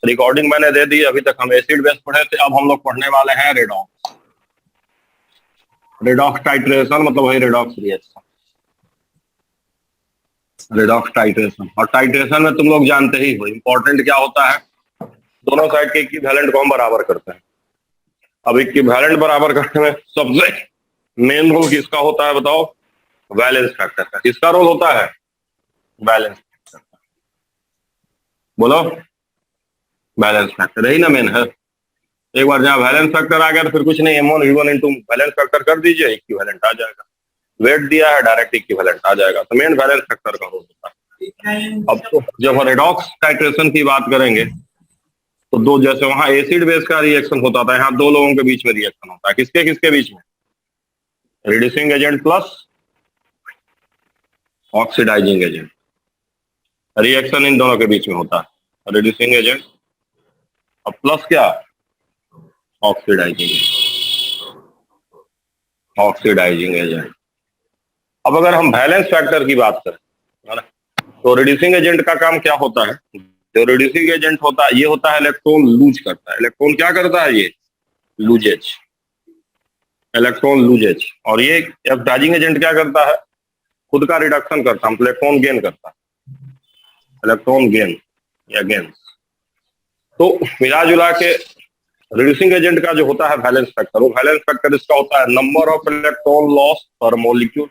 Recording मैंने दे दी, अभी तक हम एसिड बेस पढ़े थे, अब हम लोग पढ़ने वाले हैं रेडॉक्स। रेडॉक्स टाइट्रेशन मतलब वही रेडॉक्स रिएक्शन, रेडॉक्स टाइट्रेशन। और टाइट्रेशन में तुम लोग जानते ही हो इंपॉर्टेंट क्या होता है, दोनों साइड के इक्विवेलेंट को हम बराबर करते हैं। अब इक्विवेलेंट बराबर करने में सबसे मेन रोल किसका होता है बताओ, वैलेंस फैक्टर का। किसका रोल होता है, बैलेंस फैक्टर का। बोलो, बैलेंस फैक्टर यही ना मेन है। एक बार जहां बैलेंस फैक्टर आ गया तो फिर कुछ नहीं, M1 V1 into balance factor कर दीजिए, इक्विवेलेंट आ जाएगा। वेट दिया है, डायरेक्ट इक्विवेलेंट आ जाएगा। तो मेन बैलेंस फैक्टर का रोल होता है। अब तो जब हम रेडॉक्स टाइट्रेशन की बात करेंगे तो दो, जैसे वहां एसिड बेस का रिएक्शन होता था, यहाँ दो लोगों के बीच में रिएक्शन होता है। किसके किसके बीच में, reducing agent plus oxidizing agent. Reaction इन दोनों के बीच में होता है, रिड्यूसिंग एजेंट और प्लस क्या, ऑक्सीडाइजिंग, ऑक्सीडाइजिंग एजेंट। अब अगर हम बैलेंस फैक्टर की बात करें, है ना, तो रिड्यूसिंग एजेंट का काम क्या होता है, जो रिड्यूसिंग एजेंट होता है ये होता है इलेक्ट्रॉन लूज करता है। इलेक्ट्रॉन क्या करता है, ये लूजेज, इलेक्ट्रॉन लूजेज। और ये ऑक्सीडाइजिंग एजेंट क्या करता है, खुद का रिडक्शन करता है, इलेक्ट्रॉन गेन करता है, इलेक्ट्रॉन गेन या गेन। तो मिला जुला के रिड्यूसिंग एजेंट का जो होता है बैलेंस फैक्टर, वो बैलेंस फैक्टर इसका होता है नंबर ऑफ इलेक्ट्रॉन लॉस पर मॉलिक्यूल,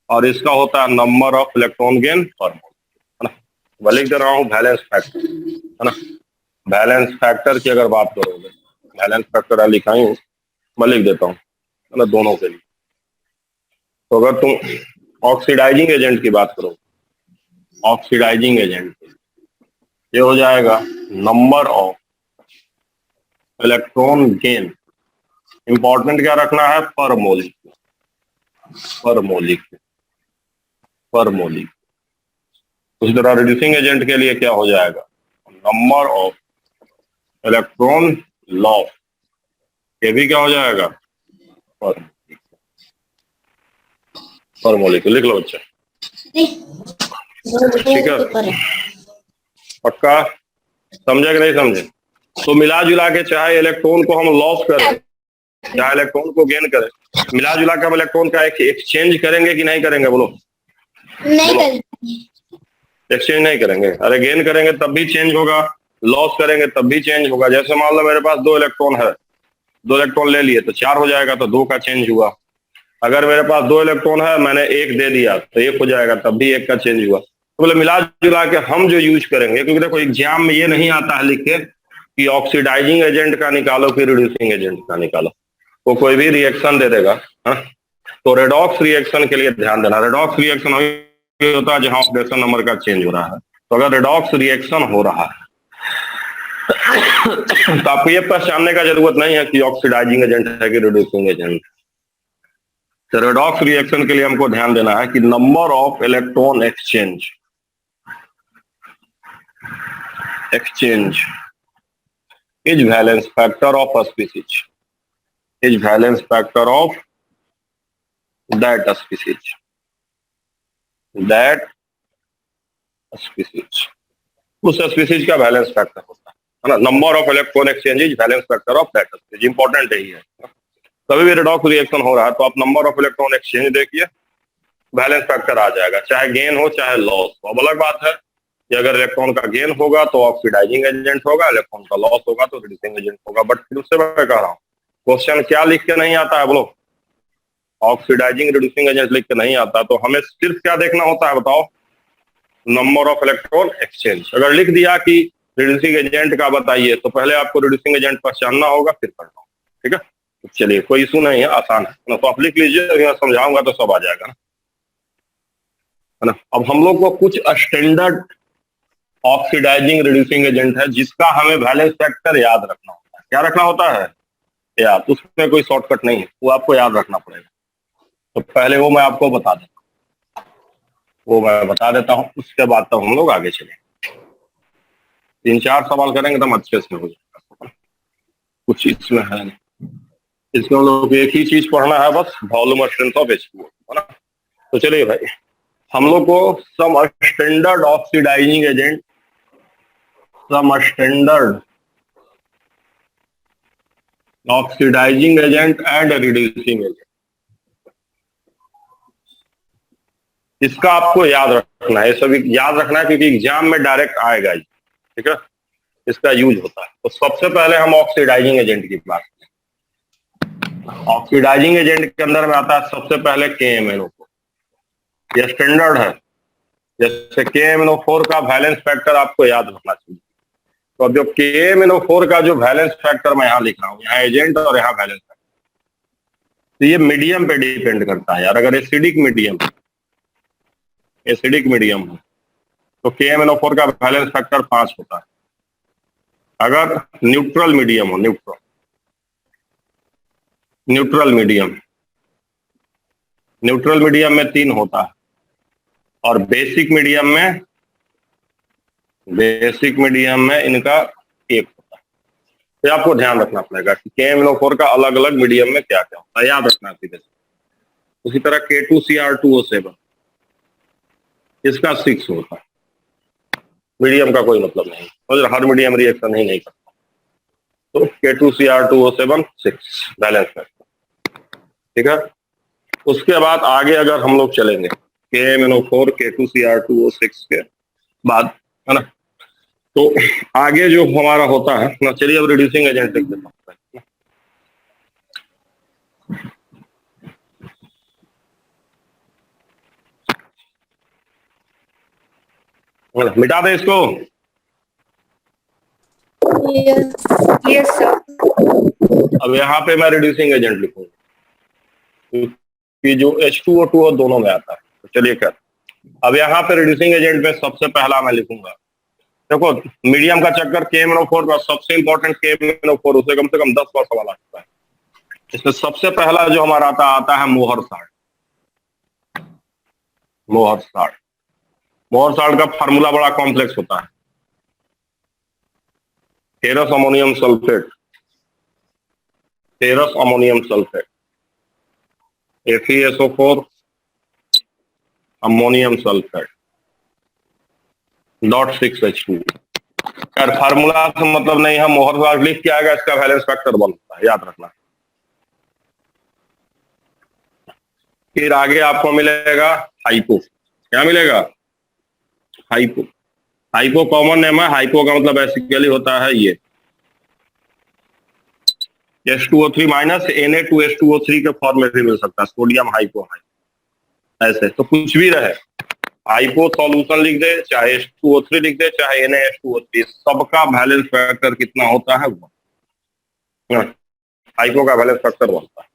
और इसका होता है नंबर ऑफ इलेक्ट्रॉन गेन पर मॉलिक्यूल, है ना। मैं लिख दे रहा हूँ बैलेंस फैक्टर, है ना। बैलेंस फैक्टर की अगर बात करोगे, बैलेंस फैक्टर लिखा हूँ, मैं लिख देता हूँ, है ना, दोनों के लिए। तो अगर तुम ऑक्सीडाइजिंग एजेंट की बात करो, ऑक्सीडाइजिंग एजेंट ये हो जाएगा number of electron gain, important क्या रखना है, पर मोलिक्यूल, पर मोलिक्यूल, पर मोलिक्यूल। उसी तरह रिड्यूसिंग एजेंट के लिए क्या हो जाएगा, नंबर ऑफ इलेक्ट्रॉन लॉस, ये भी क्या हो जाएगा, पर मोलिक्यूल। लिख लो बच्चा, ठीक है, पक्का, समझे कि नहीं समझे। तो मिला जुला के चाहे इलेक्ट्रॉन को हम लॉस करें, चाहे इलेक्ट्रॉन को गेन करें, मिला जुला के हम इलेक्ट्रॉन का एक्सचेंज करेंगे कि नहीं करेंगे, बोलो नहीं करेंगे, एक्सचेंज नहीं करेंगे। अरे गेन करेंगे तब भी चेंज होगा, लॉस करेंगे तब भी चेंज होगा। जैसे मान लो मेरे पास 2 इलेक्ट्रॉन है, 2 इलेक्ट्रॉन ले लिए तो 4 हो जाएगा, तो 2 का चेंज हुआ। अगर मेरे पास 2 इलेक्ट्रॉन है, मैंने 1 दे दिया तो 1 हो जाएगा, तब भी 1 का चेंज हुआ। तो बोले मिला जुला के हम जो यूज करेंगे, क्योंकि देखो एग्जाम में ये नहीं आता है लिख के कि ऑक्सीडाइजिंग एजेंट का निकालो कि रिड्यूसिंग एजेंट का निकालो, वो कोई भी रिएक्शन दे देगा, हा? तो रेडॉक्स रिएक्शन के लिए ध्यान देना। रेडॉक्स रिएक्शन होता है जहां ऑक्सीडेशन नंबर का चेंज हो रहा है। तो अगर रेडॉक्स रिएक्शन हो रहा है तो आपको ये पहचानने का जरूरत नहीं है कि ऑक्सीडाइजिंग एजेंट है कि रिड्यूसिंग एजेंट। तो रेडॉक्स रिएक्शन के लिए हमको ध्यान देना है कि number of electron exchange is valence factor of a species, is valence factor of that species, that species, उस स्पीसीज का बैलेंस फैक्टर होता है ना। Number of electron exchange is balance factor of that species, important यही है। कभी भी redox reaction हो रहा है तो आप नंबर ऑफ इलेक्ट्रॉन एक्सचेंज देखिए, बैलेंस फैक्टर आ जाएगा, चाहे गेन हो चाहे लॉस हो। अब अलग बात है कि अगर इलेक्ट्रॉन का गेन होगा तो ऑक्सीडाइजिंग एजेंट होगा, इलेक्ट्रॉन का लॉस होगा तो रिड्यूसिंग एजेंट होगा। बट फिर उससे मैं कह रहा हूँ, क्वेश्चन क्या लिख के नहीं आता है, बोलो ऑक्सीडाइजिंग रिड्यूसिंग एजेंट लिख के नहीं आता, तो हमें सिर्फ क्या देखना होता है बताओ, नंबर ऑफ इलेक्ट्रॉन एक्सचेंज। अगर लिख दिया कि रिड्यूसिंग एजेंट का बताइए तो पहले आपको रिड्यूसिंग एजेंट पहचानना होगा फिर करना होगा, ठीक है। तो चलिए कोई इशू नहीं है, आसान है ना। तो आप लिख लीजिए, समझाऊंगा तो सब आ जाएगा ना, है ना। अब हम लोग को कुछ स्टैंडर्ड ऑक्सीडाइजिंग रिड्यूसिंग एजेंट है जिसका हमें वैलेंस फैक्टर याद रखना होता है। क्या रखना होता है याद, उसमें कोई शॉर्टकट नहीं है, वो आपको याद रखना पड़ेगा। तो पहले वो मैं आपको बता देता हूँ, उसके बाद तब हम लोग आगे चलेंगे। 3-4 सवाल करेंगे तो हम अच्छे से हो जाएगा, कुछ इसमें है नहीं। इसमें हम लोग एक ही चीज पढ़ना है बस, वॉल्यूम और स्ट्रेंथ ऑफ H2O, है ना। तो चलिए भाई, हम लोग को some standard oxidizing agent some standard oxidizing agent and reducing agent. इसका आपको याद रखना है, सभी याद रखना है क्योंकि एग्जाम में डायरेक्ट आएगा ही, ठीक है, इसका यूज होता है। तो सबसे पहले हम ऑक्सीडाइजिंग एजेंट की बात करें। ऑक्सीडाइजिंग एजेंट के अंदर में आता है सबसे पहले KMnO4। यह स्टैंडर्ड है। जैसे KMnO4 का वैलेंस फैक्टर आपको याद रखना चाहिए। तो अब जो KMnO4 का जो वैलेंस फैक्टर मैं यहाँ लिख रहा हूँ, यहाँ एजेंट और यहाँ वैलेंस फैक्टर, तो ये मीडियम पे डिपेंड करता है यार। अगर एसिडिक मीडियम हो तो KMnO4 का वैलेंस फैक्टर 5 होता है। अगर न्यूट्रल मीडियम हो, न्यूट्रल मीडियम में 3 होता है, और बेसिक मीडियम में इनका 1 होता है। तो आपको ध्यान रखना पड़ेगा कि KMnO4 का अलग अलग मीडियम में क्या क्या होता है, याद रखना सीधे से। उसी तरह K2Cr2O7 इसका 6 होता है। मीडियम का कोई मतलब नहीं, और हर मीडियम रिएक्शन ही नहीं करता। तो K2Cr2O7 6 बैलेंस फैक्टर, ठीक है। उसके बाद आगे अगर हम लोग चलेंगे KMnO4 K2Cr2O6 के बाद, है ना, तो आगे जो हमारा होता है ना, चलिए अब रिड्यूसिंग एजेंट लिख देता हूँ। मिटा दे इसको। Yes sir. अब यहाँ पे मैं रिड्यूसिंग एजेंट लिखूंगा कि जो H2O2 दोनों में आता है। तो चलिए कर, अब यहाँ पे रिड्यूसिंग एजेंट में सबसे पहला मैं लिखूंगा, देखो मीडियम का चक्कर KMnO4 का सबसे इंपॉर्टेंट KMnO4, उसे कम से कम 10 बार सवाल आ चुका है। इसमें सबसे पहला जो हमारा आता है मोहर साल्ट का फार्मूला बड़ा कॉम्प्लेक्स होता है। Ferrous ammonium sulphate, FeSO4 ammonium sulphate .6H2। यार फार्मूला से मतलब नहीं है, मोहर साल्ट लिख के आएगा, इसका वैलेंस फैक्टर बनता है, याद रखना। फिर आगे आपको मिलेगा हाइपो। क्या मिलेगा? हाइपो कॉमन नेम है। हाइपो का मतलब बेसिकली होता है ये H2O3 माइनस Na2H2O3 के फॉर्म में भी मिल सकता है, सोडियम हाइपो। ऐसे तो कुछ भी रहे, हाइपो सॉल्यूशन लिख दे, चाहे H2O3 लिख दे, चाहे Na2H2O3, सबका बैलेंस फैक्टर कितना होता है वो हाइपो का बैलेंस फैक्टर बनता है।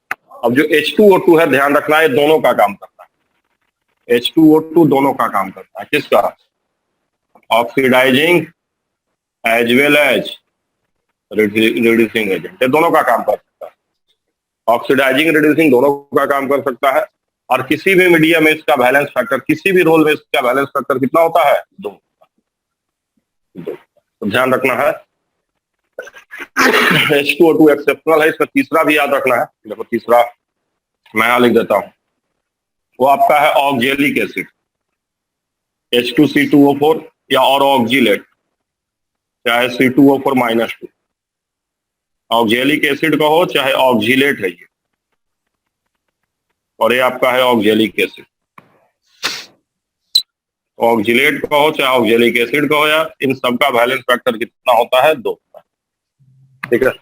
अब जो H2O2 है, ध्यान रखना है, दोनों का काम करता है। H2O2 दोनों का काम करता है। किसका? Oxidizing as well as reducing agent, ये दोनों का काम कर सकता है। ऑक्सीडाइजिंग रिड्यूसिंग दोनों का काम कर सकता है, और किसी भी मीडियम में इसका बैलेंस फैक्टर, किसी भी रोल में इसका बैलेंस फैक्टर कितना होता है? 2। तो ध्यान रखना है। H2O2 एक्सेप्शनल है, इसमें तीसरा भी याद रखना है। देखो तीसरा मैं यहां लिख देता हूं, वो आपका है ऑक्जेलिक एसिड, H2C2O4 या और ऑक्जिलेट, चाहे C2O4-2। ऑक्जेलिक एसिड कहो चाहे ऑक्जिलेट है ये, और ये आपका है ऑक्जेलिक एसिड। ऑक्जिलेट कहो चाहे ऑक्जेलिक एसिड कहो, या इन सबका बैलेंस फैक्टर कितना होता है? 2। ठीक है,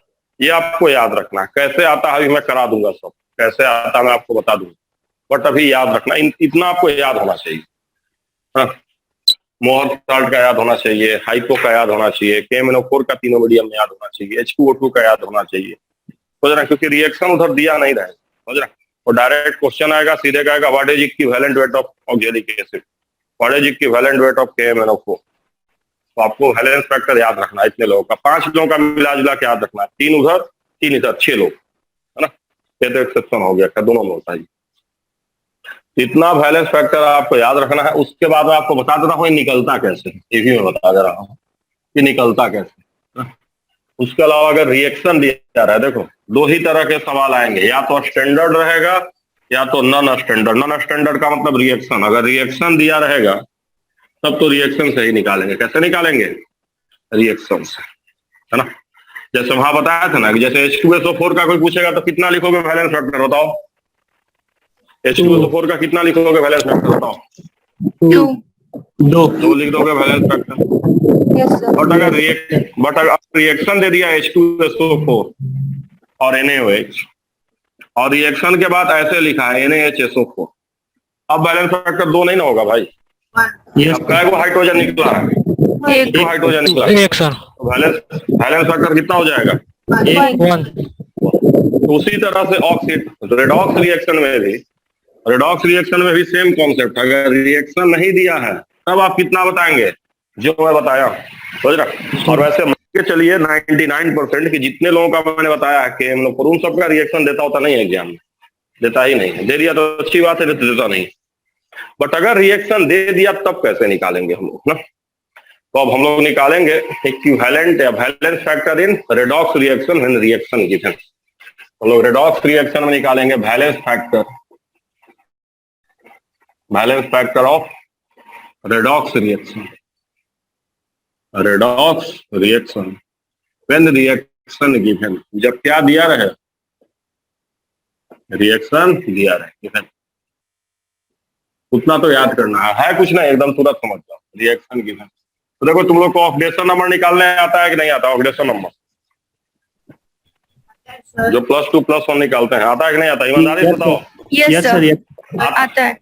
ये आपको याद रखना। कैसे आता है अभी मैं करा दूंगा, सब कैसे आता है मैं आपको बता दूंगा, बट अभी याद रखना, इतना आपको याद होना चाहिए। हाँ, मोहर साल्ट का याद होना चाहिए, हाइपो का याद होना चाहिए, KMnO4 का तीनों मीडियम में याद होना चाहिए, H2O2 का याद होना चाहिए, समझ रहे? क्योंकि रिएक्शन उधर दिया नहीं रहेगा, समझ रहे? और डायरेक्ट क्वेश्चन आएगा, सीधे कहेगा what is equivalent weight of oxalic acid, what is equivalent weight of KMnO4। तो आपको बैलेंस फैक्टर याद रखना है इतने लोगों का, 5 लोगों का मिला जुला के याद रखना है। 3 उधर 3 इधर, 6 लोग, है ना? ये तो एक्सेप्शन हो गया, दोनों में होता है। इतना बैलेंस फैक्टर आपको याद रखना है। उसके बाद मैं आपको बता देता हूँ निकलता कैसे, ये भी मैं बता दे रहा हूँ कि निकलता कैसे। उसके अलावा अगर रिएक्शन दिया रहा है, देखो 2 ही तरह के सवाल आएंगे, या तो स्टैंडर्ड रहेगा या तो नॉन स्टैंडर्ड। नॉन स्टैंडर्ड का मतलब रिएक्शन, अगर रिएक्शन दिया रहेगा तब तो रिएक्शन से ही निकालेंगे। कैसे निकालेंगे? रिएक्शन से, है ना। जैसे वहां बताया था ना कि जैसे H2SO4 का कोई पूछेगा तो कितना लिखोगे वैलेंस फैक्टर बताओ। H2SO4 का कितना लिखोगे वैलेंस फैक्टर बताओ। 2. 2 लिख दोगे valence factor. Yes, sir. But अगर रिएक्शन दे दिया H2SO4 और NaOH और रिएक्शन के बाद ऐसे लिखा है NaHSO4, अब बैलेंस फैक्टर 2 नहीं ना होगा भाई। अब क्या वो हाइड्रोजन निकला है, एक. 2 हाइड्रोजन निकला है, एक सर तो बैलेंस फैक्टर कितना हो जाएगा। 1 तो उसी तरह से रेडॉक्स रिएक्शन में भी सेम कॉन्सेप्ट। अगर रिएक्शन नहीं दिया है तब आप कितना बताएंगे, जो मैं बताया, समझ रहा। और वैसे मान के चलिए 99% कि जितने लोगों का मैंने बताया है कि हम लोग पर उन सबका रिएक्शन देता होता नहीं है एग्जाम में, देता ही नहीं है। दे दिया तो अच्छी बात है, देता नहीं। बट अगर रिएक्शन दे दिया तब कैसे निकालेंगे हम लोग ना। तो अब हम लोग निकालेंगे इक्विवेलेंट या balance factor in redox reaction when reaction given. हम लोग रेडॉक्स रिएक्शन में निकालेंगे balance factor of redox reaction when reaction given. जब क्या दिया रहे, रिएक्शन दिया रहे गिवन। उतना तो याद करना है कुछ नहीं, एकदम तुरंत समझ जाओ रिएक्शन गिवन। तो देखो तुम लोग को ऑक्सीडेशन नंबर निकालने आता है कि नहीं आता। ऑक्सीडेशन नंबर जो +2+1 निकालते हैं, आता है कि नहीं आता, ईमानदारी से बताओ। Yes, sir. आता है.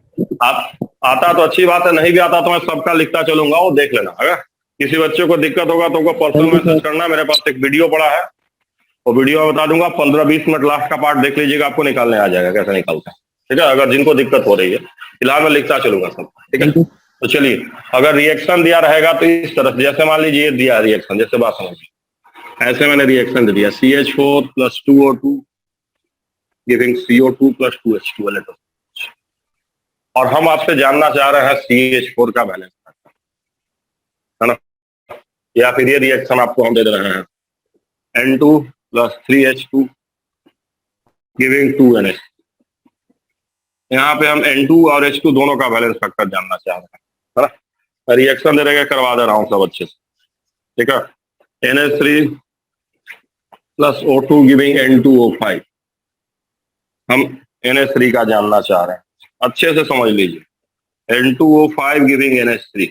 आता तो अच्छी बात है, नहीं भी आता तो मैं सबका लिखता चलूंगा, वो देख लेना। अगर किसी बच्चे को दिक्कत होगा तो उनको पर्सनल मैसेज करना। मेरे पास एक वीडियो पड़ा है, वो वीडियो में बता दूंगा, 15-20 मिनट लास्ट का पार्ट देख लीजिएगा, आपको निकालने आ जाएगा कैसे निकालते हैं, ठीक है। अगर जिनको दिक्कत हो रही है, फिलहाल मैं लिखता चलूंगा सब, ठीक है। तो चलिए, अगर रिएक्शन दिया रहेगा तो इस तरह, जैसे मान लीजिए दिया रिएक्शन, जैसे बात समझिए, ऐसे मैंने रिएक्शन दे दिया CH4 + 2O2 giving CO2 + 2H2। और हम आपसे जानना चाह रहे हैं CH4 का बैलेंस फैक्टर, है ना। या फिर ये रिएक्शन आपको हम दे रहे हैं N2 + 3H2 गिविंग 2NH। यहाँ पे हम N2 और H2 दोनों का बैलेंस फैक्टर जानना चाह रहे हैं, है ना। रिएक्शन दे रहे, करवा दे रहा हूँ सब अच्छे से, ठीक है। NH3 + O2 giving N2O5। हम NH3 का जानना चाह रहे हैं, अच्छे से समझ लीजिए। N2O5 गिविंग NH3,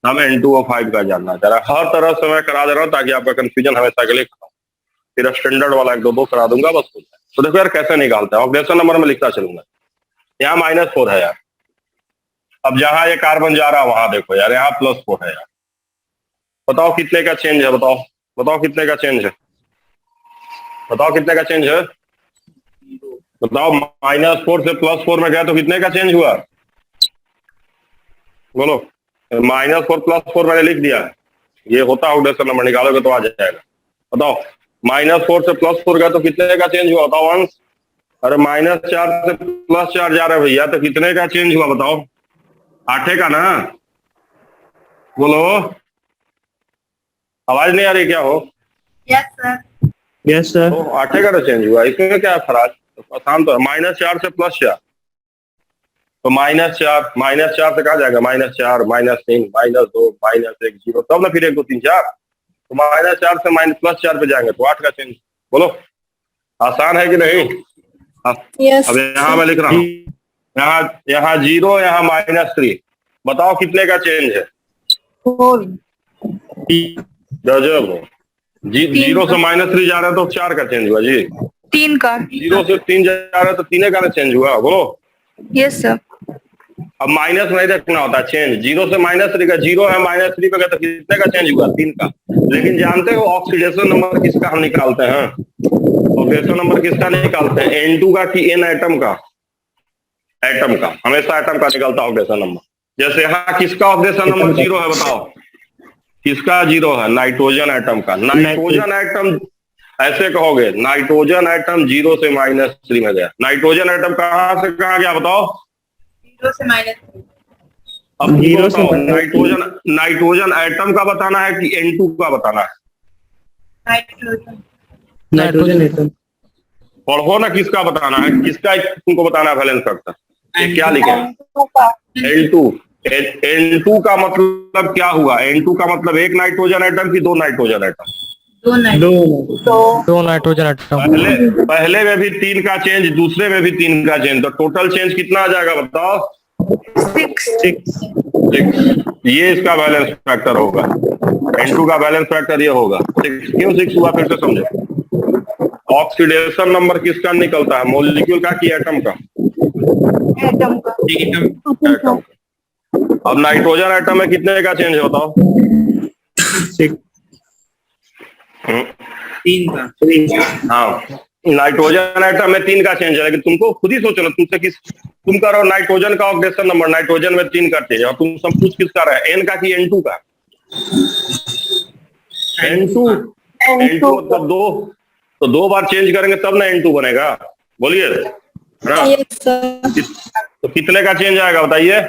हम N2O5 का जानना चाह रहे हैं। हर तरह से मैं करा दे रहा हूँ ताकि आपका कंफ्यूजन हमेशा के लिए खत्म। फिर स्टैंडर्ड वाला 1-2 करा दूंगा, बस हो जाए। तो देखो यार कैसे निकालते हैं, ऑक्सीडेशन नंबर में लिखता चलूंगा। यहाँ -4 है यार, अब जहां ये कार्बन जा रहा है वहां देखो यार, यहाँ +4 है यार। बताओ कितने का चेंज है, बताओ कितने का चेंज है, बताओ कितने का चेंज है, बताओ। -4 से +4 में गया तो कितने का चेंज हुआ, बोलो। -4 +4 मैंने लिख दिया है, ये होता है ऑक्सीडेशन नंबर, निकालोगे तो आ जाएगा। बताओ -4 से +4 गया तो कितने का चेंज हुआ, बताओ अंश। अरे -4 से +4 जा रहा है भैया, तो कितने का चेंज हुआ बताओ, 8 का ना, बोलो। आवाज नहीं आ रही क्या हो। Yes, sir. यस सर 8 का तो चेंज हुआ, इसमें क्या फराज, आसान तो है। -4 से +4, तो -4 से कहा जाएगा, -4 -3 -2 -1 0, तब ना फिर 1 2 3 4, तो -4 से +4 पे जाएंगे तो 8 का चेंज। बोलो आसान है कि नहीं। Yes. अब यहाँ मैं लिख रहा हूँ, यहाँ 0, यहाँ -3, बताओ कितने का चेंज है। 4. गजब, 0 से -3 जा रहा है तो 4 का चेंज हुआ जी। 3 का. 0 से 3 जा रहा है तो 3 का चेंज हुआ, बोलो। Yes, sir. अब माइनस नहीं देखना होता चेंज, 0 से -3 का, 0 है -3 पे गया तो कितने का चेंज हुआ, 3 का। लेकिन जानते हो ऑक्सीडेशन नंबर किसका हम निकालते हैं, ऑक्सीडेशन नंबर किसका निकालते हैं, N2 का कि N एटम का, हमेशा एटम का निकलता है ऑक्सीडेशन नंबर। जैसे यहाँ किसका ऑक्सीडेशन नंबर 0 है, बताओ किसका 0 है, नाइट्रोजन एटम का। नाइट्रोजन एटम ऐसे कहोगे, नाइट्रोजन एटम 0 से -3 में गया। नाइट्रोजन एटम कहाँ से कहाँ गया बताओ, 0 से -3. अब 0 से नाइट्रोजन एटम का बताना है कि N2 का बताना है, नाइट्रोजन एटम पढ़ो ना, किसका बताना है, किसका तुमको बताना है बैलेंस फैक्टर। क्या लिखे, N2 का मतलब क्या हुआ? N2 का मतलब एक नाइट्रोजन एटम की दो नाइट्रोजन एटम? दो नाइट दो दो नाइट्रोजन एटम। पहले में भी 3 का चेंज, दूसरे में भी 3 का चेंज, तो टोटल चेंज कितना आ जाएगा बताओ? 6 6 6। ये इसका बैलेंस फैक्टर होगा। N2 का बैलेंस फैक्टर ये होगा 6। क्यों 6 हुआ फिर से समझो। ऑक्सीडेशन नंबर किसका निकलता है? मॉलिक्यूल का कि एटम का? एटम का एटम का। अब नाइट्रोजन एटम में कितने का चेंज है बताओ? 6 3 का। हाँ, नाइट्रोजन एटम में 3 का चेंज है, लेकिन तुमको खुद ही सोचना, तुम करो नाइट्रोजन का ऑक्सीडेशन नंबर, नाइट्रोजन में 3 का चेंज, और तुम सब पूछ किसका रहा है? N का कि N2 का? N2 मतलब 2, तो 2 बार चेंज करेंगे तब ना N2 बनेगा। बोलिए ना। तो कितने का चेंज आएगा बताइए?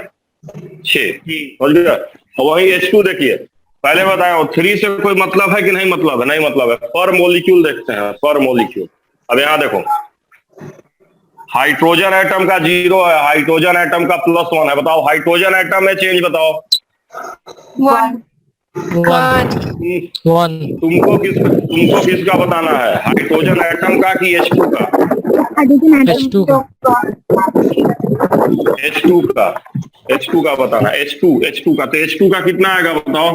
6। समझ गया। और वही H2 देखिए, पहले बताया 3 से कोई मतलब है कि नहीं मतलब है? नहीं मतलब है। पर मॉलिक्यूल देखते हैं, पर मॉलिक्यूल। अब यहाँ देखो, हाइड्रोजन एटम का 0 है, हाइड्रोजन एटम का +1 है। बताओ हाइड्रोजन एटम में चेंज बताओ। 1 1 तुमको किसका बताना है? हाइड्रोजन एटम का कि H2 का? H2 H2 का बताना। H2 का, तो H2 का कितना आएगा बताओ?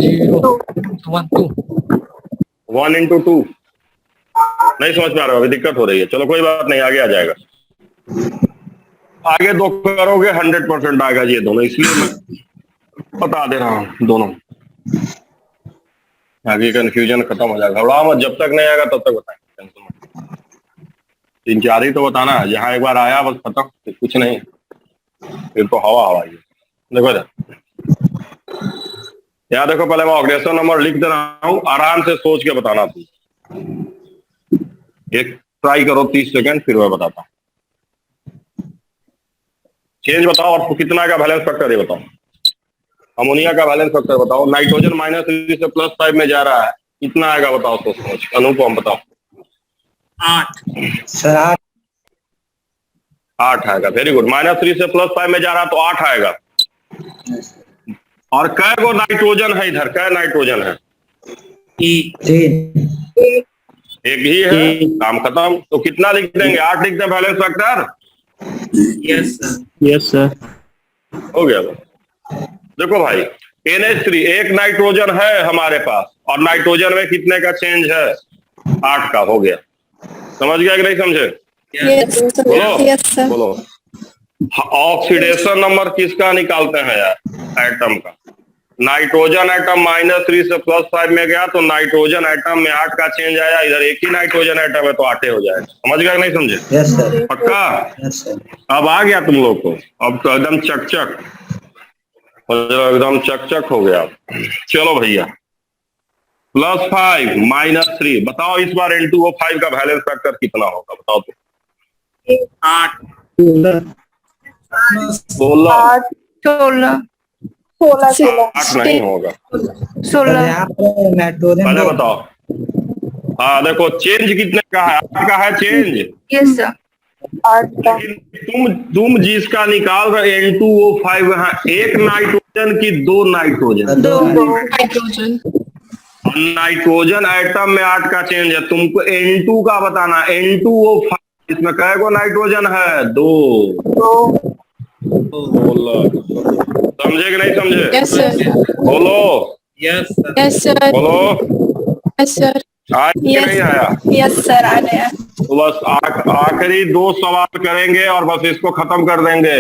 0 1 2 1 into 2। नहीं समझ पा रहे हो? अभी दिक्कत हो रही है। चलो कोई बात नहीं, आगे आ जाएगा। आगे 2 करोगे 100% आएगा ये दोनों, इसलिए मैं बता दे रहा हूँ दोनों। आगे कंफ्यूजन खत्म हो जाएगा। घबराओ मत, जब तक नहीं आएगा तब तक बताएंगे, टेंशन मत। 3-4 ही तो बताना है, जहाँ एक बार आया बस खत्म, फिर कुछ नहीं, फिर तो हवा ही। देखो इधर, यहाँ देखो, पहले मैं ऑक्सीडेशन नंबर लिख दे रहा हूँ, आराम से सोच के बताना। तुम एक ट्राई करो 30 सेकंड, फिर मैं बताता हूँ। चेंज बताओ और कितना का बैलेंस फैक्टर है बताओ। अमोनिया का बैलेंस फैक्टर बताओ। नाइट्रोजन -3 से +5 में जा रहा है, कितना आएगा बताओ? सोच सोच। अनुपम बताओ। 8 सर 8 8 आएगा। Very good. -3 से +5 में जा रहा है तो 8 आएगा। और कै गो नाइट्रोजन है इधर? कै नाइट्रोजन है? 3 एक ही है, काम खत्म। तो कितना लिख देंगे? 8 लिख दें बैलेंस फैक्टर। यस सर हो गया बस। देखो भाई, NH3 एक नाइट्रोजन है हमारे पास, और नाइट्रोजन में कितने का चेंज है? 8 का। हो गया। समझ गया कि नहीं समझे? बोलो बोलो। ऑक्सीडेशन नंबर किसका निकालते हैं यार? एटम का। नाइट्रोजन एटम -3 से +5 में गया तो नाइट्रोजन एटम में 8 का चेंज आया। इधर एक ही नाइट्रोजन एटम है तो 8 हो जाएगा। समझ गया कि नहीं समझे? यस सर पक्का? यस सर अब आ गया तुम लोग को? अब तो एकदम चकचक, एकदम चकचक हो गया। चलो भैया, +5 -3 बताओ इस बार N2O5 का बैलेंस फैक्टर कितना होगा? बताओ तो। 8 बोलो। 16 8 नहीं होगा। 16 यहाँ पर नाइट्रोजन पहले बताओ। हाँ देखो, चेंज कितने का है? 8 का है चेंज। यस सर 8 का लेकिन तुम जिसका निकाल रहे N2O5, यहाँ एक नाइट्रोजन की दो नाइट्रोजन। 2 हाइड्रोजन नाइट्रोजन एटम में 8 का चेंज है, तुमको N2 का बताना। N2O5 इसमें कै गो नाइट्रोजन है? 2। बोलो, समझे कि नहीं समझे? यस सर बोलो यस यस सर बोलो। यस सर आया कि नहीं आया? यस सर आ गया। तो बस आखिरी 2 सवाल करेंगे और बस इसको खत्म कर देंगे।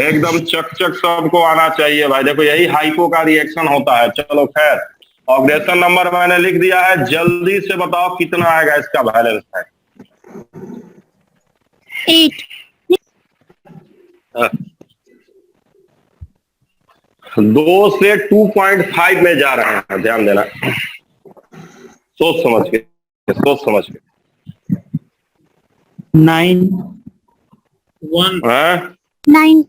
एकदम चकचक सबको आना चाहिए भाई। देखो यही हाइपो का रिएक्शन होता है। चलो खैर, ऑक्सीडेशन नंबर मैंने लिख दिया है। जल्दी से बताओ कितना आएगा इसका बैलेंस है? 8 2 से 2.5 में जा रहे हैं, ध्यान देना। सोच समझ के, सोच समझ के। 9 हाँ? 9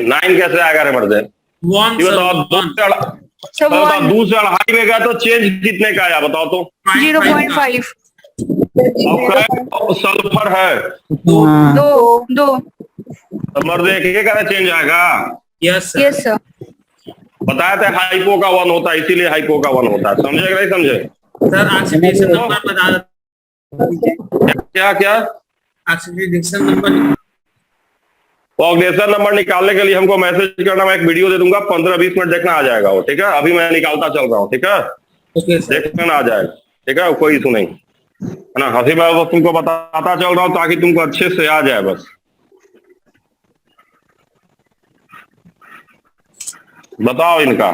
9 कैसे आएगा रे मर्दे? ये बताओ। 2 से 2.5 में गया तो चेंज कितने का आया बताओ तो? 0.5 और सल्फर है दो दो नंबर देख के क्या चेंज आएगा। Yes sir. Yes sir. बताया था हाइपो का 1 होता है, इसीलिए हाइपो का 1 होता है। समझे कि नहीं समझे? सर ऑक्सीडेशन नंबर बता क्या क्या ऑक्सीडेशन नंबर। ऑक्सीडेशन नंबर निकालने के लिए हमको मैसेज करना, मैं एक वीडियो दे दूंगा, 15-20 मिनट देखना आ जाएगा वो। ठीक है, अभी मैं निकालता चल रहा हूँ। ठीक है, ओके सर। देखना आ जाएगा। ठीक है, कोई इशू नहीं है ना। हंसी मैं बस तुमको बताता चल रहा हूँ ताकि तुमको अच्छे से आ जाए बस। बताओ इनका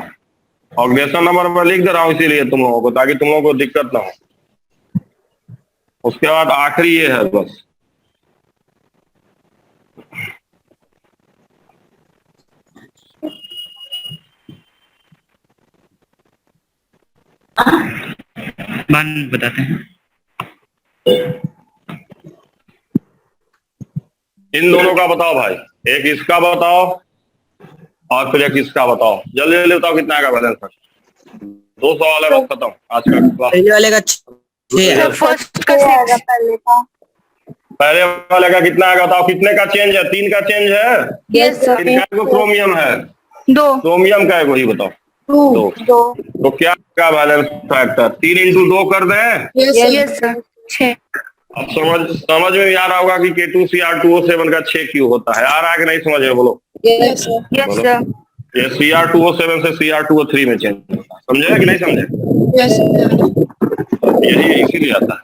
ऑक्सीडेशन नंबर मैं लिख दे रहा हूँ इसीलिए तुम लोगों को, ताकि तुम लोगों को दिक्कत ना हो। उसके बाद आखिरी ये है बस। मान बताते हैं। इन दोनों का बताओ भाई, एक इसका बताओ और फिर एक इसका बताओ। जल्दी जल्दी बताओ कितना आएगा बैलेंस पर। 2 सवाल है बस, खत्म आज का क्लास। पहले वाले का 6 है। सर फर्स्ट का 6 पहले वाले का कितना आएगा बताओ। कितने का चेंज है? 3 का चेंज है। Yes sir. इनका को क्रोमियम है, दो क्रोमियम का है वही बताओ। दो तो क्या का बैलेंस फैक्टर 3 into 2 कर दें। Yes sir 6। अब समझ में आ रहा होगा कि K2Cr2O7 का 6 क्यों होता है। आ रहा है कि नहीं समझ में? बोलो। Yes sir. ये Cr2O7 से Cr2O3 में चेंज होता है। समझे कि नहीं समझे? Yes sir. यही इसीलिए आता है।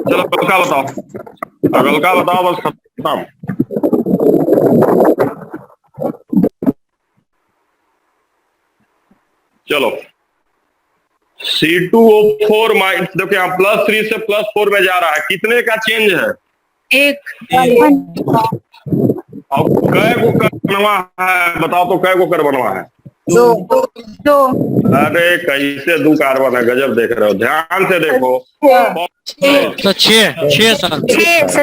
चलो अगल का बताओ, अगल का बताओ बस खत्म। चलो C2O4 माइनस, देखो यहाँ +3 से +4 में जा रहा है। कितने का चेंज है? 1 और कै को कर बनवा है बताओ तो, कै को कर बनवा है? 2 अरे कैसे 2 कार्बन है, गजब देख रहे हो, ध्यान से देखो। Sir 6 sir.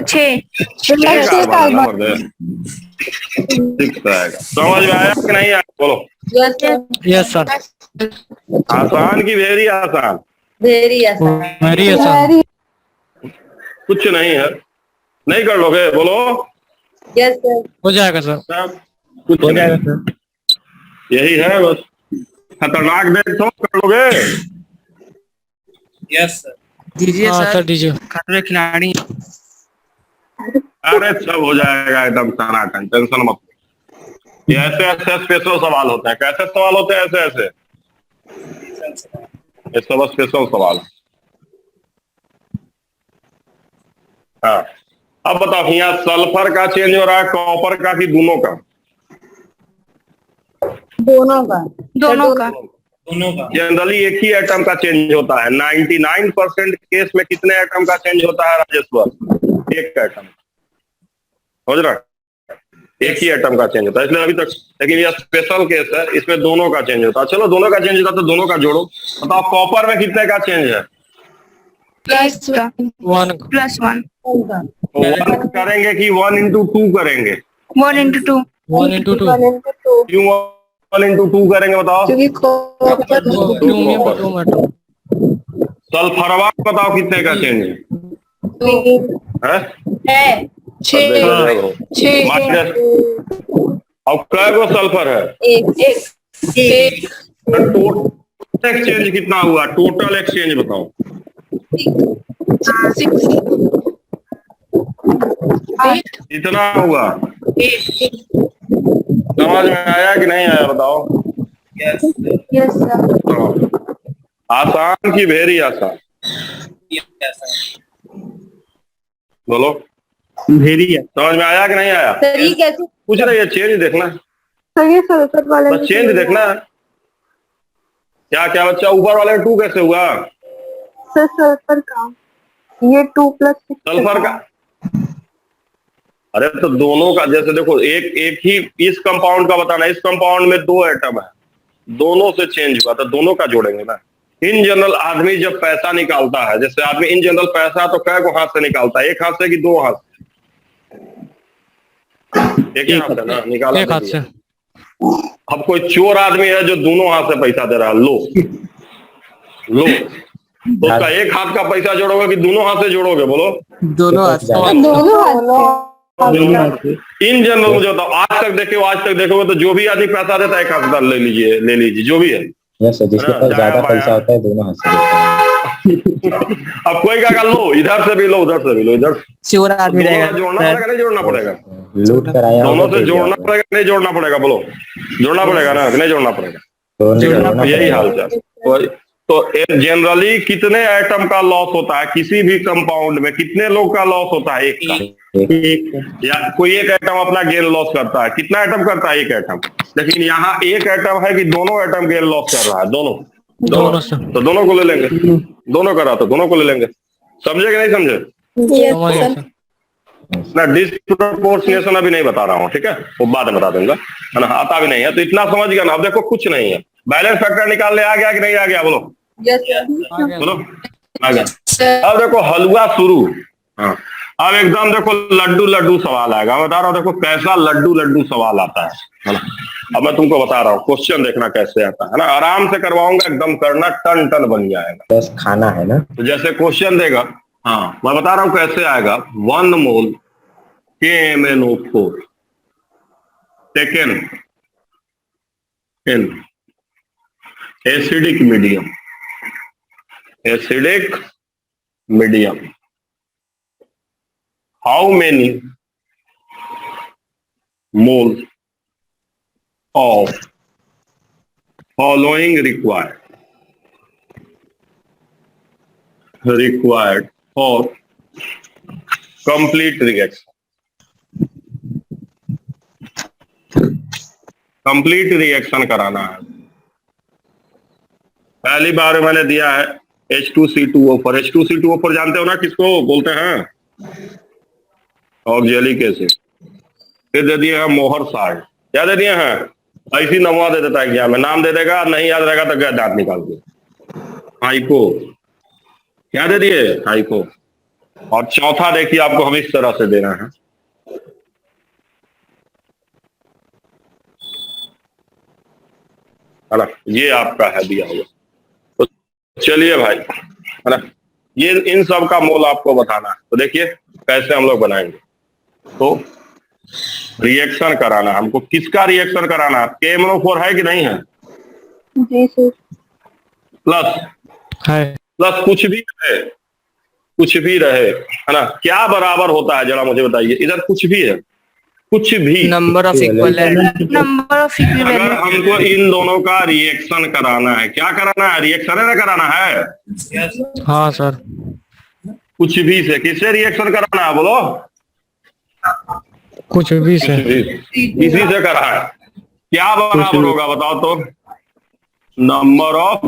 6 कार्बन है, 6 आएगा। समझ में आया कि नहीं आया? बोलो। Yes sir. आसान की वेरी आसान? वेरी आसान। Very sir. कुछ नहीं है, नहीं कर लोगे? बोलो। Yes sir. हो जाएगा सर। सब कुछ हो जाएगा सर, यही है बस। खतरनाक देख तो कर लोगे। Yes sir. दीजिए हाँ सर दीजिए। खतरे खिलाड़ी। अरे सब हो जाएगा एकदम टनाटन, टेंशन मत। ये ऐसे ऐसे स्पेशल सवाल होते हैं। कैसे सवाल होते हैं? ऐसे ऐसे ये सब स्पेशल सवाल। हाँ, अब बताओ यहाँ सल्फर का चेंज हो रहा है, कॉपर का, कि दोनों का? दोनों का। दोनों का। दोनों का। जनरली एक ही एटम का चेंज होता है। 99% केस में कितने एटम का चेंज होता है राजेश्वर? एक एटम। समझ रहा? एक ही एटम का चेंज होता है, इसलिए अभी तक। लेकिन यह स्पेशल केस है, इसमें दोनों का चेंज होता है। चलो दोनों का चेंज होता है तो दोनों का जोड़ो। बताओ कॉपर में कितने का चेंज है? वन। +1 तो 1 करेंगे कि 1 into 2 करेंगे? 1 into 2 1 into 2। क्यों 1 into 2 करेंगे बताओ? क्रोमियम का 2 एटम। सल्फरवा बताओ कितने का चेंज है? 6 माइनस। और कै गो सल्फर है? एक टोटल एक्सचेंज कितना हुआ? टोटल एक्सचेंज बताओ। 6 8 इतना हुआ। समझ में आया कि नहीं आया बताओ? Yes sir. आसान की वेरी आसान? बोलो। वेरी समझ में आया कि नहीं आया? सर ये कैसे? कुछ नहीं है, चेंज देखना है, सर ये सल्फर वाला बस चेंज देखना है। क्या क्या बच्चा, ऊपर वाले 2 कैसे हुआ? सर सल्फर का ये 2 + 6 सल्फर का? अरे तो दोनों का, जैसे देखो एक ही इस कंपाउंड का बताना, इस कंपाउंड में 2 एटम है, दोनों से चेंज हुआ, तो दोनों का जोड़ेंगे ना। इन जनरल आदमी जब पैसा निकालता है, जैसे आदमी इन जनरल पैसा तो कै को हाथ से निकालता है? एक हाथ से कि 2 हाथ? एक ही हाथ से ना निकाला? एक हाथ से। अब कोई चोर आदमी है जो दोनों हाथ से पैसा दे रहा है, लो लो, तो उसका एक हाथ का पैसा जोड़ोगे कि दोनों हाथ से जोड़ोगे, बोलो। दोनों हाथ से। दोनों हाथ से। इन जनरल मुझे बताओ, आज तक देखोगे तो जो भी आदमी पैसा देता है एक हाथ से ले लीजिए जो भी है। यस सर, जिसके पास ज्यादा पैसा होता है दोनों हाथ से देता है। अब कोई क्या कर लो, इधर से भी लो उधर से भी लो, इधर चोर आदमी दोनों रहेगा। से जोड़ना पड़ेगा नहीं जोड़ना पड़ेगा? लूट कर आया दोनों होगा से तो जोड़ना दिया पड़ेगा नहीं जोड़ना पड़ेगा, बोलो। जोड़ना पड़ेगा ना, नहीं जोड़ना पड़ेगा? होगा। यही हाल चाल। तो जनरली कितने एटम का लॉस होता है किसी भी कंपाउंड में? कितने लोग का लॉस होता है? एक का। या कोई एक एटम अपना गेन लॉस करता है, कितना एटम करता है? एक एटम। लेकिन यहाँ एक एटम है कि दोनों एटम गेन लॉस कर रहा है, दोनों सर। तो दोनों को ले लेंगे, दोनों करा तो दोनों को ले लेंगे। समझे कि नहीं समझे? समझ गया सर। ना डिस्प्रोपोर्शनेशन अभी नहीं बता रहा हूँ, ठीक है, वो बाद में बता दूंगा, है ना। आता भी नहीं है तो इतना समझ गया ना। अब देखो कुछ नहीं है, बैलेंस फैक्टर निकालने आ गया कि नहीं आ गया, बोलो बोलो, आ गया। अब देखो हलवा शुरू। हाँ, अब एकदम देखो लड्डू सवाल आएगा। मैं बता रहा हूँ देखो कैसा लड्डू सवाल आता है ना। अब मैं तुमको बता रहा हूँ, क्वेश्चन देखना कैसे आता है ना। आराम से करवाऊंगा, एकदम करना, टन टन बन जाएगा। बस खाना है ना। तो जैसे क्वेश्चन देगा, हाँ मैं बता रहा हूँ कैसे आएगा। 1 मोल KMnO4 taken in acidic medium, how many mole of following required for complete reaction? Complete reaction कराना है। पहली बार मैंने दिया है H2C2O4। H2C2O4 जानते हो ना किसको बोलते हैं? Oxalic acid. फिर दे दिए हैं मोहर साल्ट। क्या दे दिए हैं? ऐसी नमूना दे देता है एग्जाम में, नाम दे देगा, नहीं याद रहेगा तो क्या दांत निकाल दे। हाइको, क्या दे दिए? हाइको। और चौथा देखिए आपको हम इस तरह से देना है, है ना। ये आपका है दिया हुआ। तो चलिए भाई, है ना, ये इन सब का मोल आपको बताना है। तो देखिए कैसे हम लोग बनाएंगे। तो रिएक्शन कराना हमको, किसका रिएक्शन कराना है? KMnO4 है कि नहीं है? जी सर। प्लस कुछ भी रहे, है ना। क्या बराबर होता है जरा मुझे बताइए। इधर कुछ भी है, कुछ भी number of equivalent. Number of अगर इक्विवेलेंट। हमको इन दोनों का रिएक्शन कराना है, क्या कराना है? रिएक्शन है ना कराना है। हाँ सर। कुछ भी से किससे रिएक्शन कराना है, बोलो? कुछ भी से। इसी से करा है। क्या बराबर होगा बताओ तो? Number of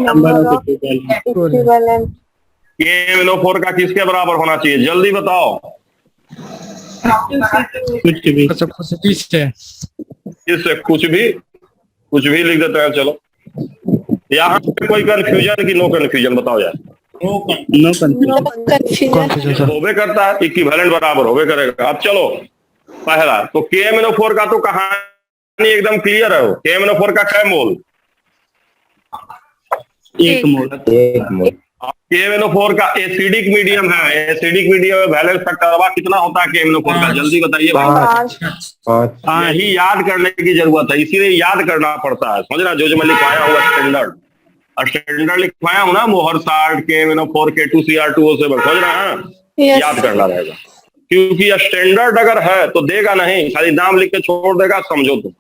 equivalent. KMnO4 का किसके बराबर होना चाहिए, जल्दी बताओ। कुछ भी कुछ भी से। इससे कुछ भी लिख देते हैं। चलो, यहाँ पे कोई कंफ्यूजन की नो कंफ्यूजन बताओ यार। No confusion. Confusion sir. होबे करता है, इक्विवेलेंट बराबर होबे करेगा। अब चलो पहला तो KMnO4 का तो कहानी एकदम क्लियर है। KMnO4 का क्या मोल? 1 मोल। KMnO4 का एसिडिक मीडियम है। एसिडिक मीडियम में बैलेंस फैक्टर कितना होता है KMnO4 का, जल्दी बताइए भाई। 5। यही याद करने की जरूरत है, इसीलिए याद करना पड़ता है, समझ रहा। जो मैं लिखवाया हूँ स्टैंडर्ड लिखवाया हूँ ना, मोहर साल्ट KMnO4 K2Cr2O7, समझ रहा है। याद करना रहेगा, क्योंकि स्टैंडर्ड अगर है तो देगा नहीं, खाली नाम लिख के छोड़ देगा, समझो तुम।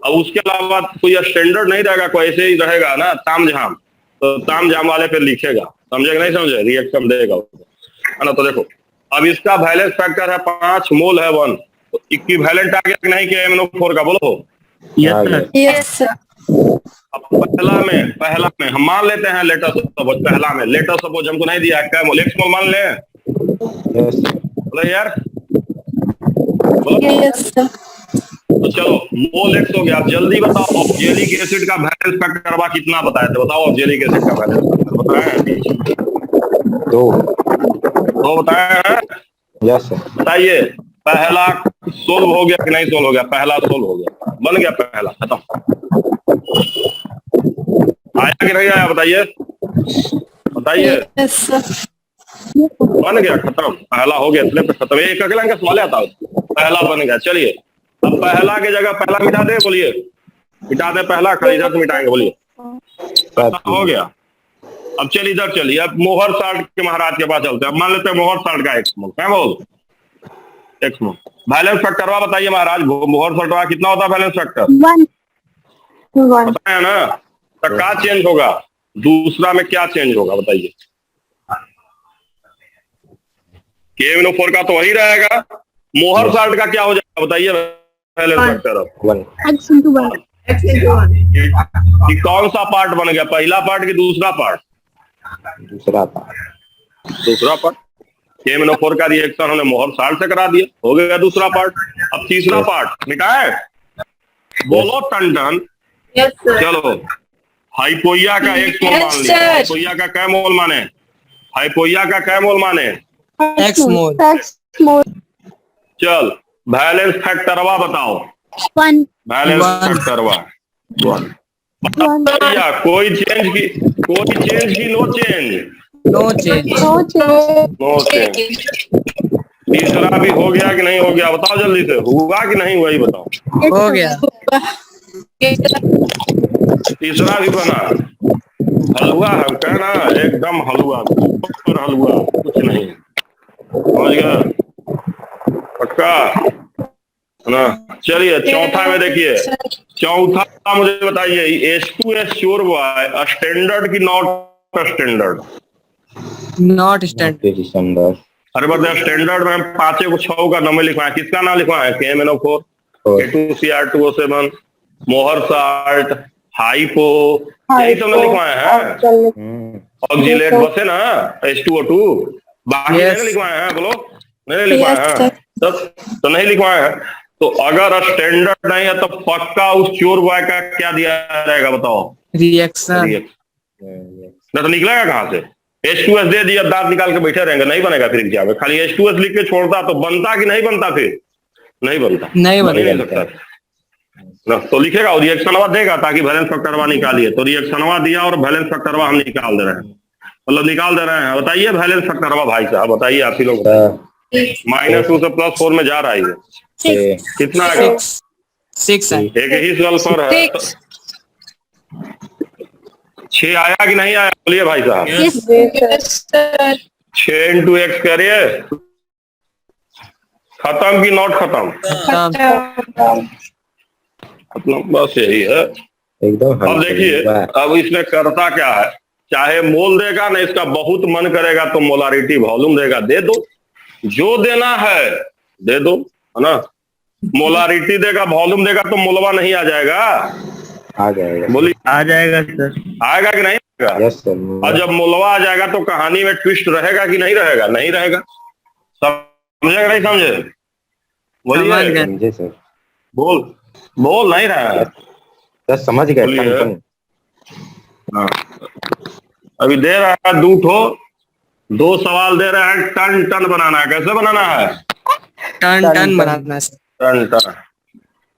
अब उसके अलावा कोई स्टैंडर्ड नहीं रहेगा, कोई ऐसे ही रहेगा ना तामझाम, तो तामझाम वाले पे लिखेगा, समझे कि नहीं समझे, रिएक्शन देगा, है ना। तो देखो अब इसका बैलेंस फैक्टर है 5 मोल है 1, तो इक्विवेलेंट आ गया कि नहीं KMnO4 का, बोलो। Yes sir. अब पहला में हम मान लेते हैं, लेटर सपोज हमको नहीं दिया क्या मोल, x मोल मान ले, बोलो यार, बोलो। Yes sir. तो चलो मोल x हो गया। आप जल्दी बताओ ऑक्जेलिक एसिड का बैलेंस फैक्टर कितना बताए थे, बताओ। ऑक्जेलिक एसिड का बैलेंस फैक्टर बताया है? 2 बताया है। Yes sir. बताइए पहला सोल्व हो गया कि नहीं सोल्व हो गया? पहला सोल्व हो गया, बन गया पहला, खत्म। आया कि नहीं आया बताइए। बताइए। बन गया, खत्म, पहला हो गया, इसलिए खत्म। एक अगला का सवाल आता है, पहला बन गया। चलिए अब पहला की जगह पहला मिटा दे, बोलिए मिटा दे पहला, खाली इधर से मिटाएंगे, बोलिए। पहला हो गया। अब चलिए इधर चलिए, अब मोहर साल्ट के महाराज के पास चलते हैं। अब मान लेते हैं मोहर साल्ट का एक्स मोल, क्या बोल एक्स मोल बैलेंस फैक्टर बताइए महाराज। मोहर साल्ट का कितना होता है बैलेंस फैक्टर? 1 बताया ना। तो क्या चेंज होगा दूसरा में, क्या चेंज होगा बताइए? KMnO4 का तो वही रहेगा। मोहर साल्ट का क्या हो जाएगा बताइए बैलेंस फैक्टर? 1 x into 1 कि कौन सा पार्ट बन गया, पहला पार्ट की दूसरा पार्ट? दूसरा पार्ट। दूसरा पार्ट। KMnO4 का रिएक्शन हमने मोहर साल्ट से करा दिया, हो गया दूसरा पार्ट। अब तीसरा पार्ट मिटाए, बोलो टन टन। चलो हाइपोइया का एक मोल मान लिया। हाइपोइया का क्या मोल माने? हाइपोइया का क्या मोल माने? X मोल। x मोल चल बैलेंस फैक्टरवा बताओ। 1 बैलेंस One. फैक्टरवा 1। भैया कोई चेंज की no change? No change. No change. तीसरा भी हो गया कि नहीं हो गया बताओ जल्दी से, हुआ कि नहीं हुआ ही बताओ। हो गया। तीसरा भी बना, हलवा है कहना, एकदम हलवा, सुपर हलवा, कुछ नहीं। समझ गया? पक्का है ना? चलिए चौथा में देखिए, चौथा मुझे बताइए H2S श्योर हुआ है स्टैंडर्ड की not standard? Not standard. Standard. अरे बताया स्टैंडर्ड में हम 5 को 6 का नाम लिखवाए, किसका नाम लिखवाए? KMnO4, K2Cr2O7, मोहर साल्ट, हाइपो, यही सब लिखवाए हैं। ऑक्जिलेट बसे ना H2O2, बाकी नहीं लिखवाए हैं, बोलो नहीं लिखवाए हैं तो नहीं लिखवाए हैं। तो अगर स्टैंडर्ड नहीं है तो पक्का उस श्योर बॉय का क्या दिया जाएगा बताओ? रिएक्शन। ना तो निकलेगा कहाँ से? H2S दे दिया, दांत निकाल के बैठे रहेंगे, नहीं बनेगा फिर एग्जाम में। खाली H2S लिख के छोड़ता तो बनता कि नहीं बनता? फिर नहीं बनता, नहीं बन ही नहीं बनेगा। सकता ना। तो लिखेगा और रिएक्शनवा देगा ताकि बैलेंस फैक्टरवा निकालिए। तो रिएक्शनवा दिया और बैलेंस फैक्टरवा हम निकाल दे रहे हैं, मतलब निकाल दे रहे हैं। बताइए बैलेंस फैक्टरवा भाई साहब, बताइए आप ही लोग। -2 से +4 में जा रहा है ये, कितना आएगा? 6 है। एक ही सल्फर है। 6 आया कि नहीं आया बोलिए भाई साहब? 6 × x करिए, खत्म की नॉट खत्म? खत्म, बस यही है एकदम। अब देखिए अब इसमें करता क्या है, चाहे मोल देगा ना, इसका बहुत मन करेगा तो मोलारिटी वॉल्यूम देगा, दे दो, जो देना है दे दो, है ना। मोलारिटी देगा वॉल्यूम देगा तो मोलवा नहीं आ जाएगा? आ जाएगा। बोलिए आ जाएगा सर। आएगा कि नहीं आएगा? Yes sir. और जब मोलवा आ जाएगा तो कहानी में ट्विस्ट रहेगा कि नहीं रहेगा? नहीं रहेगा। समझेगा नहीं समझे? बोलिए। समझे सर। बोल नहीं रहा है सर, समझ गए। हाँ। अभी दे रहा है 2 सवाल दे रहा है, टन टन बनाना है। कैसे बनाना है? टन बनाना है। टन टन,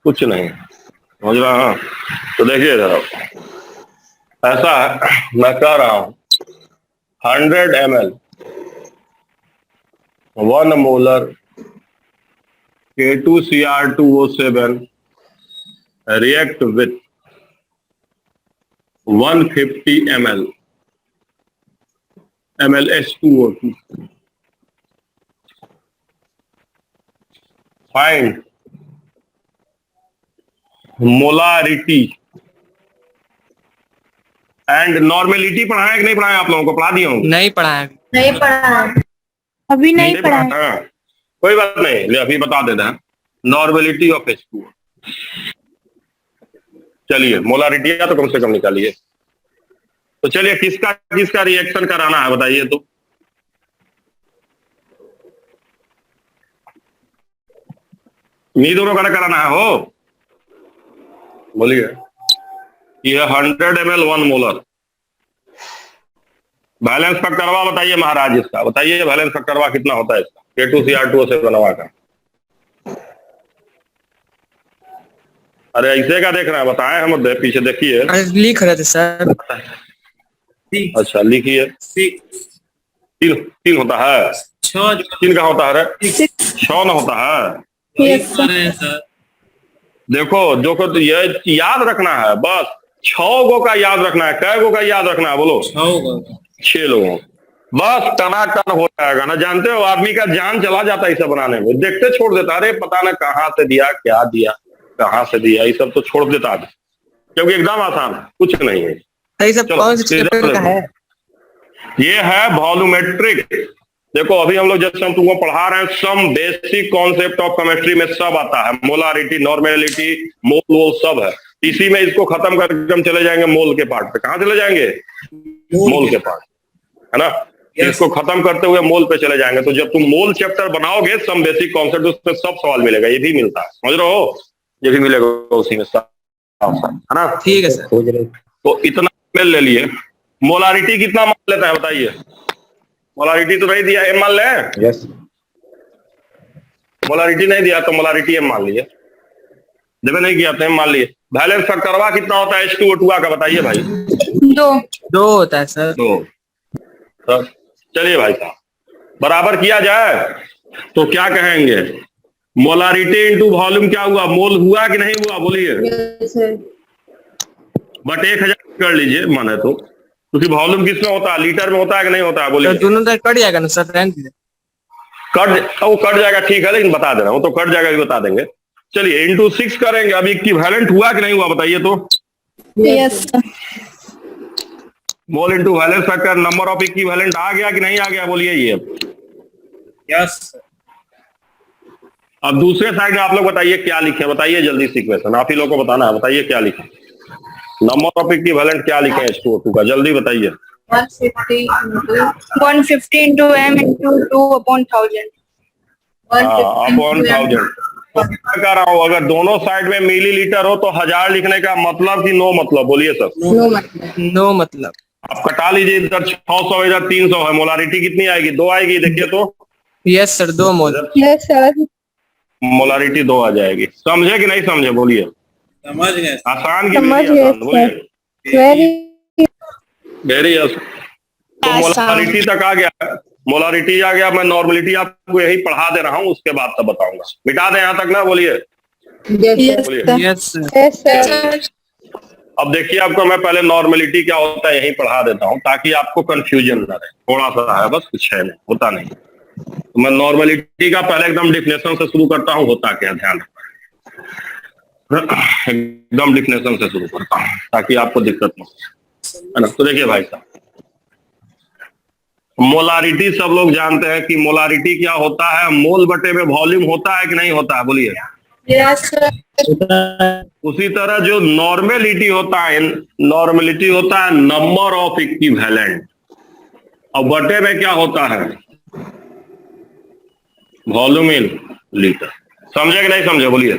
कुछ नहीं समझ रहा हूँ। तो देखिए जरा, ऐसा है, मैं कह रहा हूँ 100 ml 1 molar K2Cr2O7 react with 150 ml H2O2. Find molarity and normality। पढ़ाया कि नहीं पढ़ाया? आप लोगों को पढ़ा दिया हूँ? नहीं पढ़ाया। नहीं पढ़ा, अभी नहीं पढ़ा। कोई बात नहीं, ले अभी बता देते हैं। नॉर्मेलिटी ऑफ H2O, चलिए मोलारिटी का तो कम से कम निकालिए। तो चलिए किसका किसका रिएक्शन कराना है बताइए तो? इन्हीं दोनों का कराना है हो, बोलिए। ये 100 ml 1 मोलर बैलेंस फैक्टरवा बताइए महाराज इसका, बताइए बैलेंस फैक्टरवा कितना होता है इसका? K2Cr2O से बनवा का। अरे ऐसे का देख रहे हैं, बताए हम पीछे देखिए। लिख रहे थे सर। अच्छा लिखिए। तीन तीन होता है, तीन का होता है रे, 6 ना होता है। Yes sir. देखो जो को तो ये याद रखना है बस, 6 गो का याद रखना है। कै गो का याद रखना है बोलो? 6 लोगों, बस टनाटन हो जाएगा ना। जानते हो आदमी का जान चला जाता है इसे बनाने में, देखते छोड़ देता, अरे पता ना कहाँ से दिया, क्या दिया, कहाँ से दिया, ये सब तो छोड़ देता है, क्योंकि एकदम आसान है, कुछ नहीं है। सही सब चलो, कौन से इधर चैप्टर का देखो। है? ये है वॉल्यूमेट्रिक। देखो अभी हम लोग जैसे हम तुमको पढ़ा रहे हैं, some basic concept of chemistry में सब आता है, मोलारिटी, नॉर्मेलिटी, मोल वोल सब है। इसी में इसको खत्म करके हम चले जाएंगे मोल के पार्ट पे। कहाँ चले जाएंगे? मोल के पार्ट, है ना। इसको खत्म करते हुए मोल पे चले जाएंगे। तो जब तुम मोल चैप्टर बनाओगे, सम बेसिक कॉन्सेप्ट, उसमें सब सवाल मिलेगा। ये भी मिलता है, समझ रहे हो? ये भी मिलेगा उसी में सब, है ना। ठीक है सर। खोज रहे तो इतना मेल ले लिए। मोलारिटी कितना मान लेता है बताइए? मोलारिटी तो नहीं दिया, एम मान ले। यस मोलारिटी नहीं दिया तो मोलारिटी एम मान लिए। जब नहीं किया तो एम मान लिए। वैलेंस फैक्टरवा कितना होता है H2O2 का बताइए भाई? 2 होता है सर। तो चलिए भाई साहब, बराबर किया जाए तो क्या कहेंगे? मोलारिटी इंटू वॉल्यूम क्या हुआ? मोल हुआ कि नहीं हुआ? बोलिए। बट 1000 कर लीजिए माने तो, क्योंकि वॉल्यूम किसमें होता है? लीटर में होता है कि नहीं होता है? तो बोलिए। दोनों तो कट जाएगा ना सर, रहने दीजिए। वो कट जाएगा, ठीक है, लेकिन बता दे रहा हूं तो कट जाएगा भी बता देंगे। चलिए इंटू 6 करेंगे। अभी इक्विवेलेंट हुआ कि नहीं हुआ बताइए तो? Yes mole into valence factor, number of equivalent आ गया कि नहीं आ गया? बोलिए ये। यस। अब दूसरे साइड में आप लोग बताइए क्या लिखे, बताइए जल्दी से इक्वेशन, आप ही लोग को बताना है। बताइए क्या लिखे, नंबर ऑफ इक्विवेलेंट क्या लिखे H2O2 का, जल्दी बताइए। 150 into m into 2 upon 1000. Upon 1000। तो मैं कह रहा हूं अगर दोनों साइड में मिलीलीटर हो तो 1000 लिखने का मतलब कि नो मतलब? बोलिए सर। नो मतलब। आप कटा लीजिए, इधर 600 इधर 300 है, मोलारिटी कितनी आएगी? 2 आएगी। देखिए तो, yes sir, 2 mole. Yes sir. Molarity 2 आ जाएगी। समझे कि नहीं समझे? बोलिए। समझ गए। आसान की समझ विधि गए आसान, बोलिए। वेरी वेरी आसान। तो मोलारिटी तक आ गया, मोलारिटी आ गया। मैं नॉर्मलिटी आपको यही पढ़ा दे रहा हूं, उसके बाद तब बताऊंगा। मिटा दे यहाँ तक ना, बोलिए। बोलिए। Yes sir. Yes sir. अब देखिए आपको मैं पहले नॉर्मलिटी क्या होता है यही पढ़ा देता हूं, ताकि आपको कंफ्यूजन ना रहे। थोड़ा सा है बस, कुछ है नहीं, होता नहीं। तो मैं नॉर्मलिटी का पहले एकदम डिफिनेशन से शुरू करता हूं, होता क्या, ध्यान रखना। एकदम डिफिनेशन से शुरू करता हूं ताकि आपको दिक्कत ना हो, है ना। तो देखिए भाई साहब, मोलारिटी सब लोग जानते हैं कि मोलारिटी क्या होता है? मोल बटे में वॉल्यूम होता है कि नहीं होता है? बोलिए। Yes sir. उसी तरह जो नॉर्मेलिटी होता है, नॉर्मेलिटी होता है नंबर ऑफ इक्विवेलेंट, और बटे में क्या होता है? Volume in litre. समझे कि नहीं समझे? बोलिए,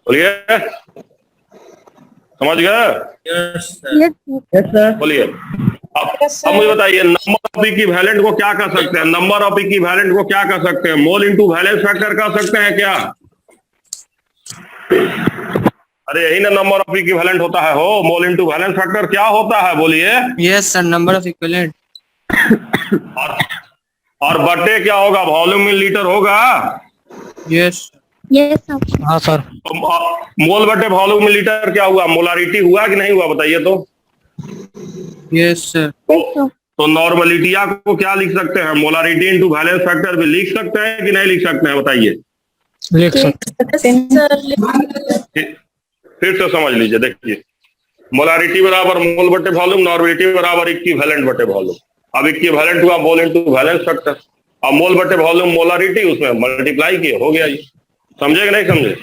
बोलिए। समझ गए? Yes sir. बोलिए। अब मुझे बताइए, नंबर ऑफ इक्विवेलेंट को क्या कह सकते हैं? नंबर ऑफ इक्विवेलेंट को क्या कह सकते हैं? मोल इंटू वैलेंस फैक्टर कह सकते हैं क्या? अरे यही ना नंबर ऑफ इक्विवेलेंट होता है। हो, मोल इंटू वैलेंस फैक्टर क्या होता है? बोलिए। Yes sir, number of equivalent. और बटे क्या होगा? वॉल्यूम इन लीटर होगा। Yes yes sir. हाँ सर। मोल बटे वॉल्यूम इन लीटर क्या हुआ? मोलारिटी हुआ कि नहीं हुआ? बताइए तो। Yes sir. तो नॉर्मलिटिया को क्या लिख सकते हैं? मोलारिटी इंटू वैलेंस फैक्टर भी लिख सकते हैं कि नहीं लिख सकते हैं? बताइए। लिख सकते फिर से समझ लीजिए, देखिए। मोलारिटी बराबर मोल बटे वॉल्यूम, नॉर्मलिटी बराबर इक्विवेलेंट बटे वॉल्यूम। अब इक्विवेलेंट हुआ मोल इंटू वैलेंस फैक्टर, अब मोल बटे वॉल्यूम मोलारिटी, उसमें मल्टीप्लाई किए, हो गया। ये समझे कि नहीं समझे?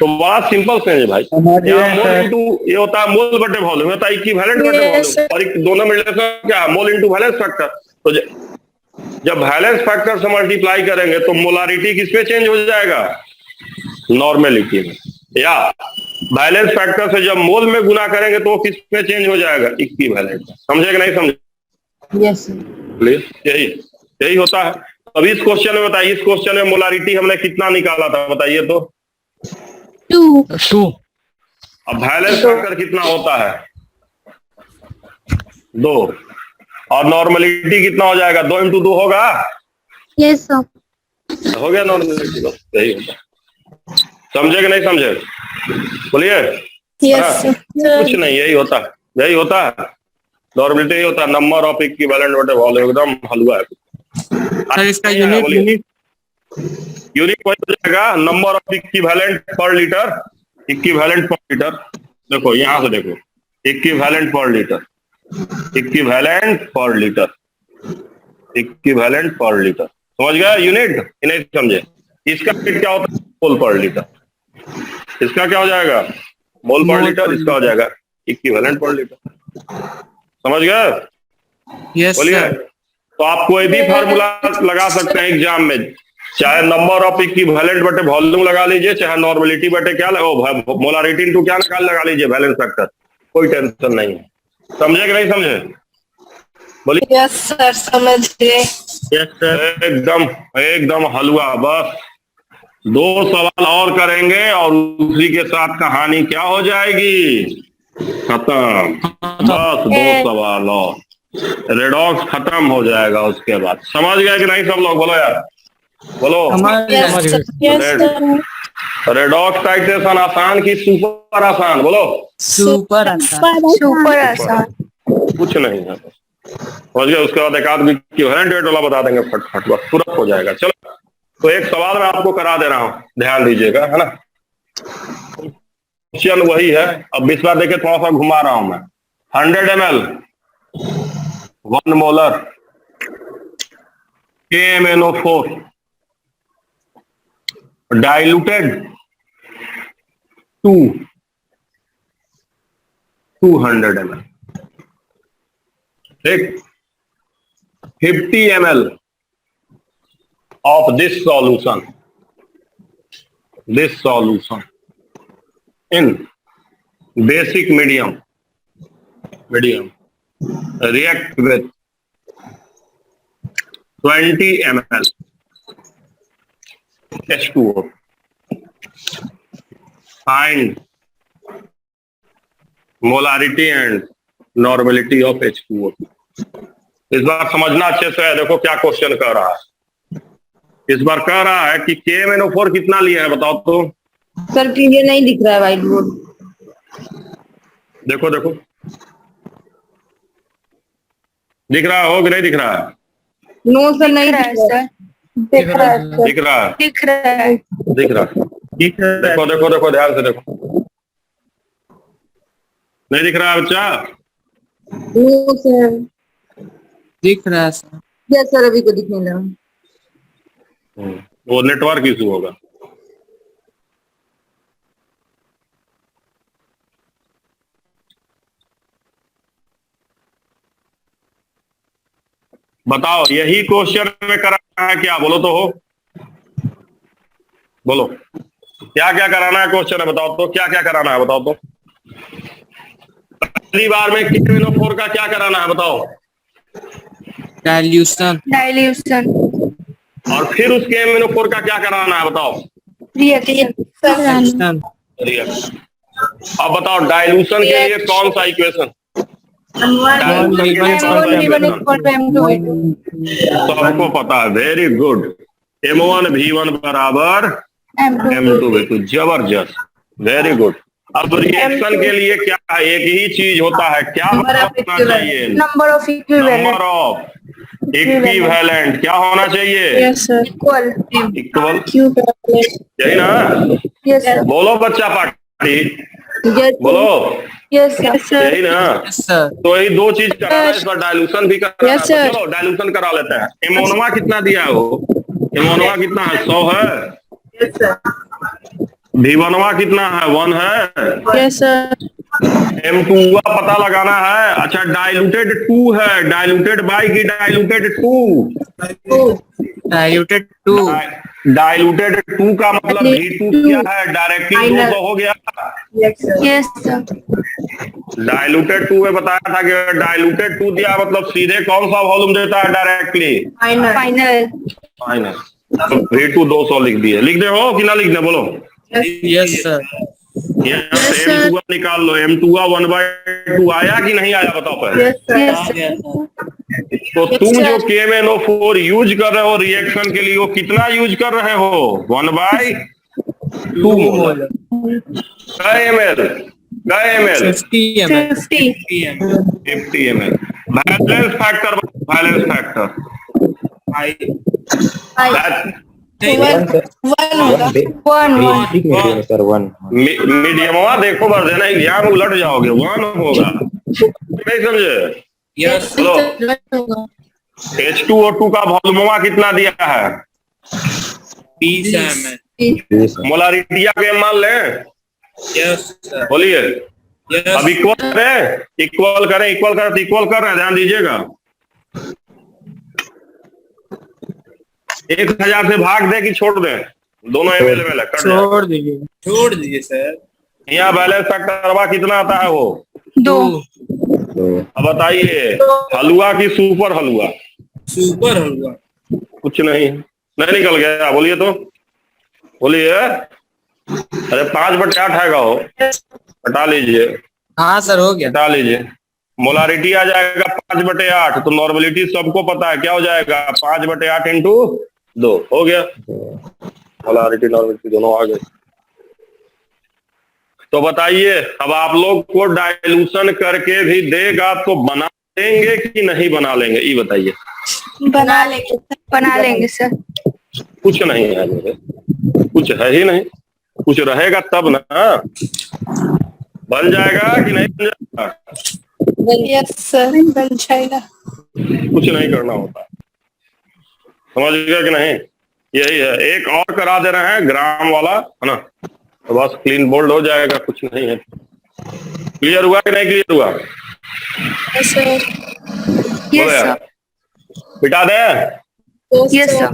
तो बड़ा सिंपल से है भाई। यहाँ मोल इंटू ये होता है मोल बटे वॉल्यूम, होता है इक्विवेलेंट बटे वॉल्यूम, और दोनों में रिलेशन क्या है? मोल इंटू वैलेंस फैक्टर। तो जब वैलेंस फैक्टर से मल्टीप्लाई करेंगे तो मोलारिटी किस पे चेंज हो जाएगा? नॉर्मेलिटी में। या वैलेंस फैक्टर से जब मोल में गुना करेंगे तो किस पे चेंज हो जाएगा? इक्विवेलेंट। समझे कि नहीं समझे? यस प्लीज, यही होता है। अब इस क्वेश्चन में बताइए, इस क्वेश्चन में मोलारिटी हमने कितना निकाला था? बताइए तो। 2। अब वैलेंस फैक्टर कितना होता है? 2। और नॉर्मलिटी कितना हो जाएगा? 2 × 2 होगा, यस सर। हो गया नॉर्मलिटी, बस यही होता है। समझे कि नहीं समझे? बोलिए। यस कुछ नहीं, यही होता है, यही होता है नॉर्मलिटी, यही होता है। नंबर ऑफ इक्विवेलेंट बटे वॉल्यूम, एकदम हलवा है। सर इसका यूनिट यूनिट वही हो जाएगा, नंबर ऑफ इक्विवेलेंट पर लीटर। इक्विवेलेंट पर लीटर, देखो यहां से देखो, इक्विवेलेंट पर लीटर, इक्विवेलेंट पर लीटर, इक्विवेलेंट पर लीटर। समझ गया यूनिट कि नहीं समझे? इसका यूनिट क्या होता है? मोल पर लीटर। इसका क्या हो जाएगा? मोल पर लीटर। इसका हो जाएगा इक्विवेलेंट पर लीटर। समझ गए? यस बोलिए। सर। तो आप कोई भी फार्मूला लगा सकते हैं एग्जाम में, चाहे नंबर ऑफ इक्विवेलेंट बटे वॉल्यूम लगा लीजिए, चाहे नॉर्मलिटी बटे क्या मोलारिटी इनटू क्या लगा लीजिए, बैलेंस फैक्टर, कोई टेंशन नहीं है। समझे कि नहीं समझे? बोलिए। यस सर, समझ गए। Yes sir. एकदम एकदम हलवा। बस 2 सवाल और करेंगे और उसी के साथ कहानी क्या हो जाएगी? खत्म। बस 2 सवाल और, रेडॉक्स खत्म हो जाएगा उसके बाद। समझ गए कि नहीं सब लोग? बोलो यार, बोलो। रेडॉक्स टाइट्रेशन आसान की सुपर आसान? बोलो। सुपर आसान। सुपर आसान। कुछ नहीं है, समझ गए? उसके बाद एक आदमी इक्विवेलेंट रेट वाला बता देंगे, फट बस तुरंत हो जाएगा। चलो, तो एक सवाल मैं आपको करा दे रहा हूं, ध्यान दीजिएगा, है ना? क्वेश्चन वही है, अब इस बार देखिए थोड़ा सा घुमा रहा हूं मैं। 100 ml 1 molar KMnO4 diluted to 200 ml, ठीक? 50 ml of this solution in basic medium react with 20 ml H2O. Find molarity and normality of H2O. इस बार समझना अच्छे से है। देखो क्या क्वेश्चन कर रहा है। इस बार कह रहा है कि KMnO4 कितना लिया है, बताओ तो। सर क्लियर नहीं दिख रहा है व्हाइट बोर्ड। देखो देखो, दिख रहा हो कि नहीं दिख रहा है? नो सर, नहीं दिख रहा है सर। दिख रहा है सर। दिख रहा है, दिख रहा है। दिख रहा है। देखो देखो देखो, ध्यान से देखो। नहीं दिख रहा है बच्चा? No sir. दिख रहा है सर। यस सर, अभी तो दिखने लगा। वो नेटवर्क इशू होगा। बताओ, यही क्वेश्चन में कराना है क्या? बोलो तो हो, बोलो क्या क्या कराना है क्वेश्चन है? बताओ तो क्या क्या कराना है, बताओ तो। पहली बार में KMnO4 का क्या कराना है, बताओ। डाइल्यूशन। और फिर उस KMnO4 का क्या कराना है, बताओ। रिएक्शन। रिएक्शन। अब बताओ, डाइल्यूशन के लिए कौन सा इक्वेशन? सबको पता है, वेरी गुड। M1V1 बराबर M2V2, जबरदस्त, वेरी गुड। अब रिएक्शन के लिए क्या है? एक ही चीज होता है, क्या होना चाहिए? नंबर ऑफ इक्विवेलेंट क्या होना चाहिए? इक्वल। इक्वल, यही ना? बोलो बच्चा पार्टी, बोलो। Yes sir. यही ना? सर। तो यही 2 चीज कराना है, इस बार डाइल्यूशन भी कराना है। तो चलो डाइल्यूशन करा लेते हैं। एमोनवा कितना दिया है वो? एमोनवा कितना है? 100 है। V1 कितना है? 1 है। Yes sir. M2 पता लगाना है। अच्छा, डाइल्यूटेड 2 है, डाइल्यूटेड बाई की डाइल्यूटेड 2। डाइल्यूटेड 2। डाइल्यूटेड 2 का मतलब V2 क्या है? डायरेक्टली 200 हो गया। Yes sir. डाइल्यूटेड 2 में बताया था कि डाइल्यूटेड 2 दिया मतलब सीधे कौन सा वॉल्यूम देता है? Directly final. V2 200 लिख दिए। लिख दे हो कि ना लिख दे, बोलो। Yes sir. यहाँ से M2 निकाल लो। M2 1/2 आया कि नहीं आया, बताओ पहले। तो तुम जो KMnO4 यूज कर रहे हो रिएक्शन के लिए, वो कितना यूज कर रहे हो? 1/2 मोलर। कै ml? 50 ml। 50 ml। Balance factor, balance factor sir 1। मीडियमवा देखो, बस देना एग्जाम उलट जाओगे। 1 होगा, नहीं समझे? यस हेलो, H2O2 का वॉल्यूमवा कितना दिया है? 20 ml। मोलारिटी के मान लें, यस सर। बोलिए। यस अब इक्वल करें, इक्वल करें, इक्वल करें तो इक्वल कर रहे हैं, ध्यान दीजिएगा। 1000 से भाग दे कि छोड़ दें? दोनों अवेलेबल है, कर जाएगा। छोड़ दीजिए सर। यहाँ बैलेंस फैक्टर कितना आता है वो? 2। अब बताइए, हलवा की सुपर हलवा? सुपर हलवा। कुछ नहीं, नहीं निकल गया, बोलिए तो, बोलिए। अरे 5/8 आएगा हो, हटा लीजिए। हाँ सर, हो गया। हटा लीजिए, मोलारिटी आ जाएगा 5/8। तो नॉर्मलिटी सबको पता है, क्या हो जाएगा? 5/8 इंटू 2 हो गया। मोलारिटी नॉर्मलिटी दोनों आ गए। तो बताइए, अब आप लोग को डाइल्यूशन करके भी देगा तो बना लेंगे कि नहीं बना लेंगे, ये बताइए। बना लेंगे सर। कुछ नहीं है मेरे, कुछ है ही नहीं। कुछ रहेगा तब ना, बन जाएगा कि नहीं बन जाएगा? यस सर, बन जाएगा। कुछ नहीं करना होता, समझ गया कि नहीं? यही है। एक और करा दे रहे हैं ग्राम वाला, है ना, तो बस क्लीन बोल्ड हो जाएगा, कुछ नहीं है। क्लियर हुआ कि नहीं क्लियर हुआ? Yes sir. बोलो यार, बिठा दे। Yes sir.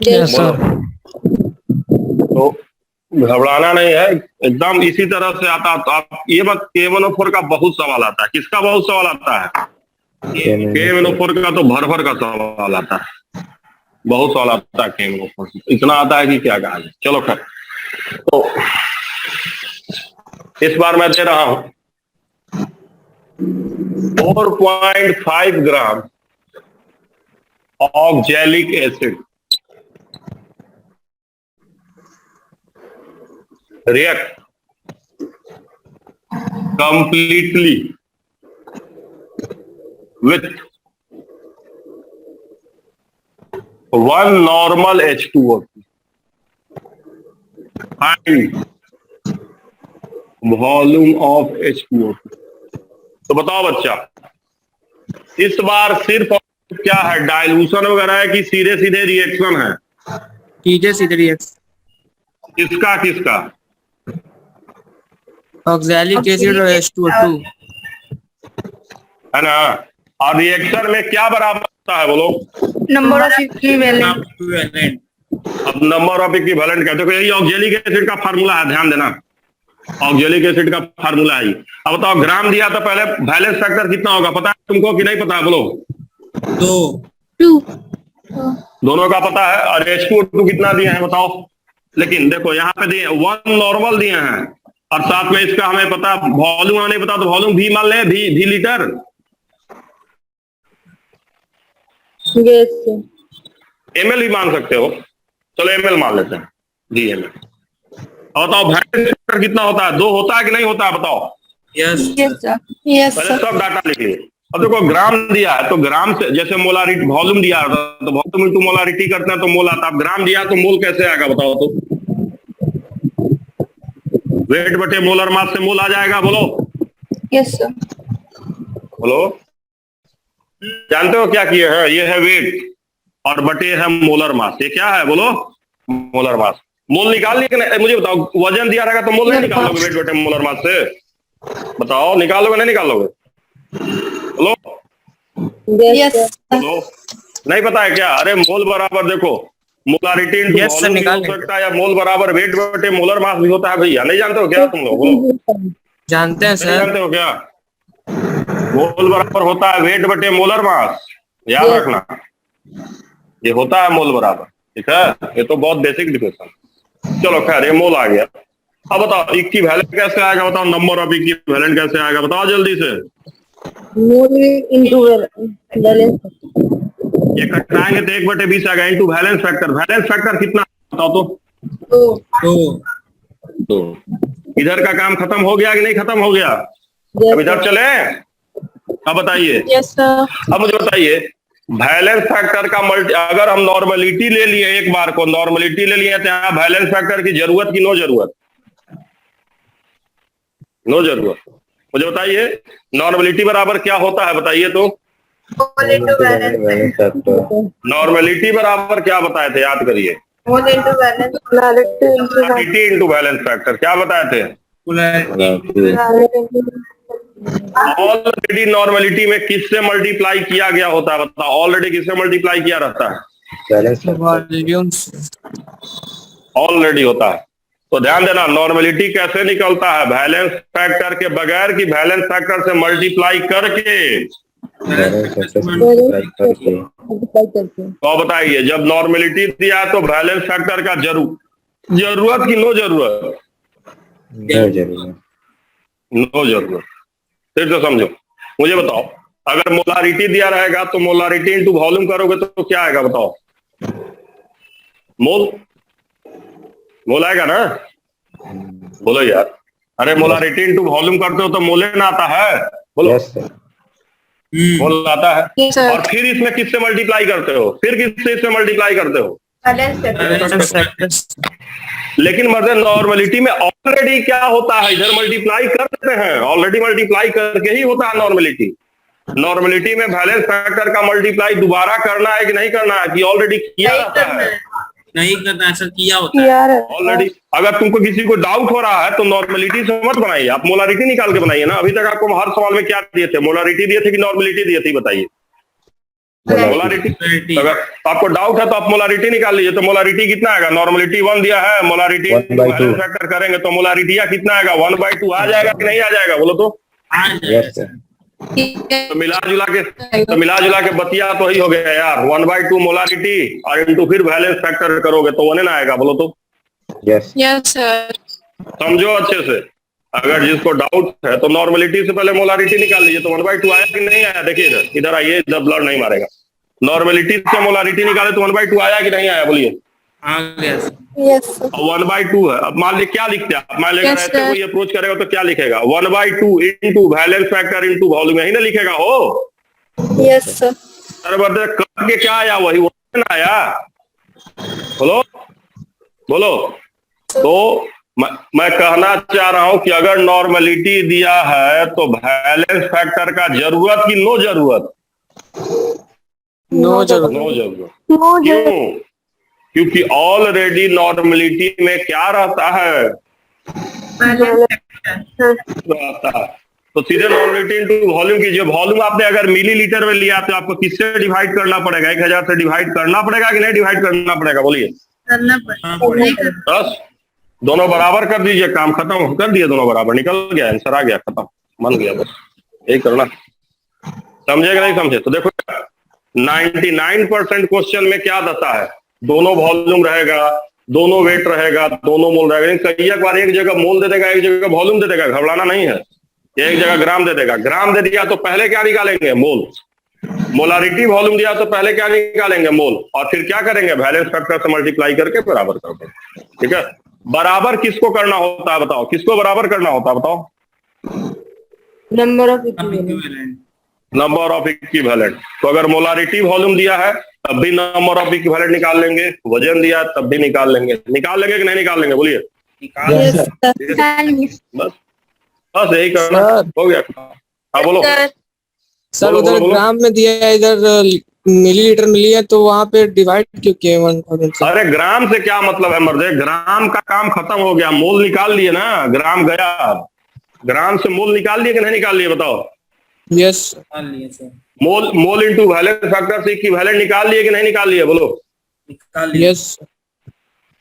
Yes sir. तो घबराना नहीं है, एकदम इसी तरह से आता। तो आप ये मत, KMnO4 का बहुत सवाल आता है। किसका बहुत सवाल आता है? KMnO4 का तो भर भर का सवाल आता है, बहुत सवाल आता है KMnO4। इतना आता है कि क्या कहा जाए। चलो खैर, तो इस बार मैं दे रहा हूं 4.5 gram oxalic acid react completely with 1 normal H2O. Find volume of H2O. तो बताओ बच्चा, इस बार सिर्फ क्या है, डाइल्यूशन वगैरह है कि सीधे सीधे रिएक्शन है? सीधे सीधे रिएक्शन। किसका किसका? ऑक्सैलिक एसिड और H2O2, है ना। और रिएक्शन में क्या बराबर होता है, बोलो? Number of equivalent. अब नंबर ऑफ इक्विवेलेंट कहते हो, यही ऑक्जेलिक एसिड का फार्मूला है, ध्यान देना। ऑक्जेलिक एसिड का फार्मूला है। अब बताओ, ग्राम दिया तो पहले बैलेंस फैक्टर कितना होगा, पता है तुमको कि नहीं पता है? बोलो। 2। दोनों का पता है। और H2O2 कितना दिए हैं बताओ? लेकिन देखो यहाँ पे दिए 1 नॉर्मल दिए हैं, और साथ में इसका हमें पता, वॉल्यूम नहीं पता, तो वॉल्यूम भी मान ले, भी लीटर। ml भी मान सकते हो, चलो ml मान लेते हैं, भी ml। और बताओ बैलेंस फैक्टर कितना होता है? 2 होता है कि नहीं होता है, बताओ? Yes sir. यस पहले सर। सब डाटा लिख लिए। अब देखो ग्राम दिया है तो ग्राम से, जैसे मोलारिटी वॉल्यूम दिया था तो वॉल्यूम इंटू मोलारिटी करते हैं तो मोल आता है। अब ग्राम दिया तो मोल कैसे आएगा बताओ तो? वेट बटे मोलर मास से मोल आ जाएगा, बोलो। Yes sir. बोलो, जानते हो क्या किए हैं? ये है वेट और बटे है मोलर मास। ये क्या है, बोलो? Molar mass. मोल निकाल लिया कि नहीं? मुझे बताओ, वजन दिया रहेगा तो मोल नहीं निकालोगे वेट बटे मोलर मास से? बताओ, निकालोगे नहीं निकालोगे? बोलो। यस बोलो, नहीं पता है क्या? अरे मोल बराबर देखो मोलारिटी इंटू वॉल्यूम भी हो सकता है, या मोल बराबर वेट बटे मोलर मास भी होता है भैया। नहीं जानते हो क्या तुम लोग? बोलो, जानते हैं नहीं सर। जानते हो क्या? मोल बराबर होता है वेट बटे मोलर मास, याद रखना। ये होता है मोल बराबर, ठीक है? ये तो बहुत बेसिक डिफिनेशन। चलो खैर, ये मोल आ गया। अब बताओ इक्विवेलेंट कैसे आएगा? बताओ, नंबर ऑफ इक्विवेलेंट कैसे आएगा? बताओ जल्दी से। मोल इंटू बैलेंस ये कटाएंगे तो 1/20 आ गया into balance factor. Balance factor कितना बताओ तो? तो इधर का काम खत्म हो गया कि नहीं खत्म हो गया? अब इधर चले, अब बताइए। Yes sir. अब मुझे बताइए बैलेंस फैक्टर का अगर हम नॉर्मलिटी ले लिए, एक बार को नॉर्मलिटी ले लिए तो यहाँ बैलेंस फैक्टर की जरूरत की नो जरूरत? नो जरूरत। मुझे बताइए नॉर्मलिटी बराबर क्या होता है बताइए तो? बैलेंस फैक्टर नॉर्मलिटी बराबर क्या बताए थे याद करिए? Mole into balance normality into balance factor क्या बताए थे? ऑलरेडी नॉर्मलिटी में किससे मल्टीप्लाई किया गया होता है बताओ? ऑलरेडी किससे मल्टीप्लाई किया रहता है? बैलेंस फैक्टर वॉल्यूम ऑलरेडी होता है। तो ध्यान देना नॉर्मलिटी कैसे निकलता है? बैलेंस फैक्टर के बगैर कि बैलेंस फैक्टर से मल्टीप्लाई करके? बैलेंस फैक्टर से मल्टीप्लाई करके। तो बताइए जब नॉर्मलिटी दिया तो बैलेंस फैक्टर का जरूरत की नो जरूरत? नो जरूरत। नो जरूरत। फिर तो समझो, मुझे बताओ अगर मोलारिटी दिया रहेगा तो मोलारिटी इंटू वॉल्यूम करोगे तो क्या आएगा बताओ? मोल आएगा ना? बोलो यार। अरे मोलारिटी इंटू वॉल्यूम करते हो तो मोलेन आता है। बोलो यस सर। मोल आता है। Yes, sir. और फिर इसमें किससे मल्टीप्लाई करते हो? फिर किससे इससे मल्टीप्लाई करते हो? लेकिन मतलब नॉर्मलिटी में ऑलरेडी क्या होता है? इधर मल्टीप्लाई करते हैं, ऑलरेडी मल्टीप्लाई करके ही होता है नॉर्मलिटी। नॉर्मलिटी में बैलेंस फैक्टर का मल्टीप्लाई दोबारा करना है कि नहीं करना है, कि ऑलरेडी किया जाता है? नहीं करना है सर, किया होता है ऑलरेडी। अगर तुमको किसी को डाउट हो रहा है तो नॉर्मलिटी से मत बनाइए, आप मोलारिटी निकाल के बनाइए ना। अभी तक आपको हर सवाल में क्या दिए थे? मोलारिटी दिए थे कि नॉर्मलिटी दिए थे? बताइए। मोलारिटी। अगर आपको डाउट है तो आप मोलारिटी निकाल लीजिए। तो मोलारिटी कितना आएगा? नॉर्मलिटी 1 दिया है, मोलारिटी 1/2 फैक्टर करेंगे तो मोलारिटी कितना आएगा? 1/2 आ जाएगा कि नहीं आ जाएगा? बोलो तो। Yes sir. तो मिला जुला के बतिया तो ही हो गया यार। 1/2 मोलारिटी और इंटू फिर बैलेंस फैक्टर करोगे तो 1 ना आएगा? बोलो तो। Yes yes sir. समझो अच्छे से। अगर जिसको डाउट है तो नॉर्मलिटी से पहले मोलारिटी निकाल लीजिए। तो 1/2 आया कि नहीं आया? देखिए इधर आइए, इधर ब्लड नहीं मारेगा। नॉर्मलिटी से मोलारिटी निकाले तो 1/2 आया कि नहीं आया? बोलिए। आ गया सर। Yes sir. 1/2 है। अब मान ली क्या लिखते हैं आप? मान लेकर Yes, ऐसे sir. कोई अप्रोच करेगा तो क्या लिखेगा? 1/2 into balance factor into volume, यही ना लिखेगा हो? Yes sir. अरे बदले करके क्या आया? वही ना आया? बोलो बोलो। तो मैं कहना चाह रहा हूं कि अगर नॉर्मलिटी दिया है तो बैलेंस फैक्टर का जरूरत की नो जरूरत? नो जरूरत। नो जरूरत। क्यों? क्योंकि ऑलरेडी नॉर्मलिटी में क्या रहता है? रहता है। तो सीधे नॉर्मलिटी इंटू वॉल्यूम कीजिए। वॉल्यूम आपने अगर मिलीलीटर में लिया तो आपको किससे डिवाइड करना पड़ेगा? 1000 से डिवाइड करना पड़ेगा कि नहीं डिवाइड करना पड़ेगा? बोलिए। बस दोनों बराबर कर दीजिए, काम खत्म कर दिए। दोनों बराबर, निकल गया, आंसर आ गया, खत्म, बन गया। बस यही करना। समझे कि नहीं समझे? तो देखो 99% क्वेश्चन में क्या देता है? दोनों वॉल्यूम रहेगा, दोनों वेट रहेगा, दोनों मोल रहेगा। कई बार एक जगह मोल दे देगा, एक जगह वॉल्यूम दे देगा। घबराना नहीं है। एक जगह ग्राम दे देगा। ग्राम दे दिया तो पहले क्या निकालेंगे? मोल। मोलारिटी वॉल्यूम दिया तो पहले क्या निकालेंगे? मोल। और फिर क्या करेंगे? बैलेंस फैक्टर से मल्टीप्लाई करके बराबर कर देंगे। ठीक है। बराबर किसको करना होता है बताओ? किसको बराबर करना होता है बताओ? Number of equivalent. Number of equivalent. तो अगर मोलारिटी वॉल्यूम दिया है तब भी नंबर ऑफ इक्विवेलेंट निकाल लेंगे, वजन दिया तब भी निकाल लेंगे। निकाल लेंगे कि नहीं निकाल लेंगे? बोलिए। बस बस यही करना। हो गया। हाँ बोलो सर बोलो, उधर बोलो। ग्राम में दिया है, इधर मिलीलीटर में लिया, तो वहाँ पे डिवाइड क्यों किए 1000 से? अरे ग्राम से क्या मतलब है मर्दे? ग्राम का काम खत्म हो गया। मोल निकाल लिए ना, ग्राम गया। ग्राम से मोल निकाल लिए कि नहीं निकाल लिए बताओ? यस निकाल लिए sir. Mole into balance factor से इक्विवेलेंट निकाल लिए कि नहीं निकाल लिए? बोलो। निकाल लिए। यस।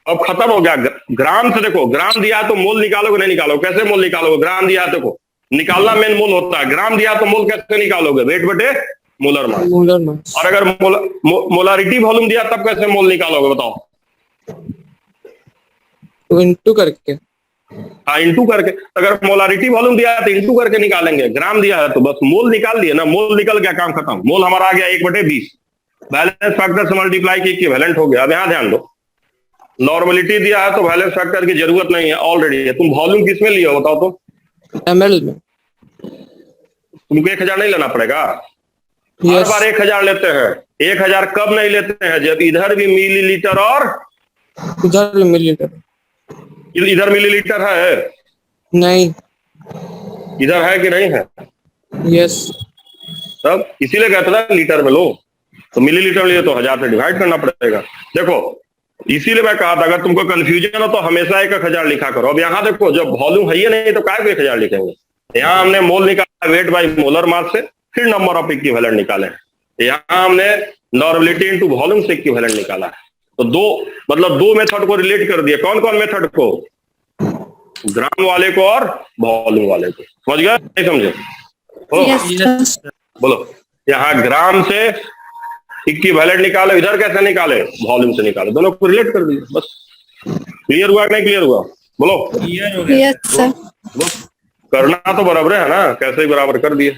अब खत्म हो गया। ग्राम से देखो, ग्राम दिया तो मोल निकालोगे नहीं निकालोगे? कैसे मोल निकालोगे? ग्राम दिया तो को निकालना मेन मोल होता है। ग्राम दिया तो मोल कैसे निकालोगे? वेट बटे मोलर मास। Molar mass. और अगर मोलारिटी वॉल्यूम दिया तब कैसे मोल निकालोगे बताओ? तो इंटू करके। हाँ, इंटू करके। अगर मोलारिटी वॉल्यूम दिया है तो इंटू करके निकालेंगे, ग्राम दिया है तो बस मोल निकाल दिए ना, मोल निकल गया, काम खत्म। मोल हमारा आ गया 1/20, बैलेंस फैक्टर से मल्टीप्लाई की इक्विवेलेंट हो गया। अब यहाँ ध्यान दो, नॉर्मलिटी दिया है तो बैलेंस फैक्टर की जरूरत नहीं है, ऑलरेडी है। तुम वॉल्यूम किसमें लिया हो बताओ तो? ml में। तुमको 1000 नहीं लेना पड़ेगा, हर यस बार 1000 लेते हैं। 1000 कब नहीं लेते हैं? जब इधर भी मिलीलीटर और उधर भी मिलीलीटर। इधर मिलीलीटर है, नहीं। इधर है कि नहीं है? यस तब इसीलिए कहते ना लीटर में लो, तो मिलीलीटर लिए तो 1000 से डिवाइड करना पड़ेगा। देखो इसीलिए मैं कहा था अगर तुमको कंफ्यूजन हो तो हमेशा 1000 लिखा करो। अब यहाँ देखो, जब वॉल्यूम है ही नहीं तो काय को 1000 लिखेंगे? यहाँ हमने मोल निकाला वेट बाई मोलर मास से, फिर नंबर ऑफ इक्विवेलेंट निकाले हैं। यहाँ हमने नॉर्मलिटी इनटू वॉल्यूम से इक्विवेलेंट निकाला है। तो दो मेथड को रिलेट कर दिया। कौन कौन मेथड को? ग्राम वाले को और वॉल्यूम वाले को। समझ गए नहीं समझे? Yes. बोलो, यहाँ ग्राम से इक्विवेलेंट निकाले, इधर कैसे निकाले? वॉल्यूम से निकाले, दोनों को रिलेट कर दिया बस। क्लियर हुआ कि नहीं क्लियर हुआ? बोलो। क्लियर हो गया। Yes, sir. करना तो बराबर है ना, कैसे ही बराबर कर दिए।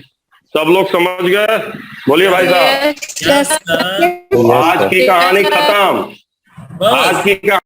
सब लोग समझ गए? बोलिए भाई साहब। Yes, sir. आज की कहानी खत्म। बस आज की कहानी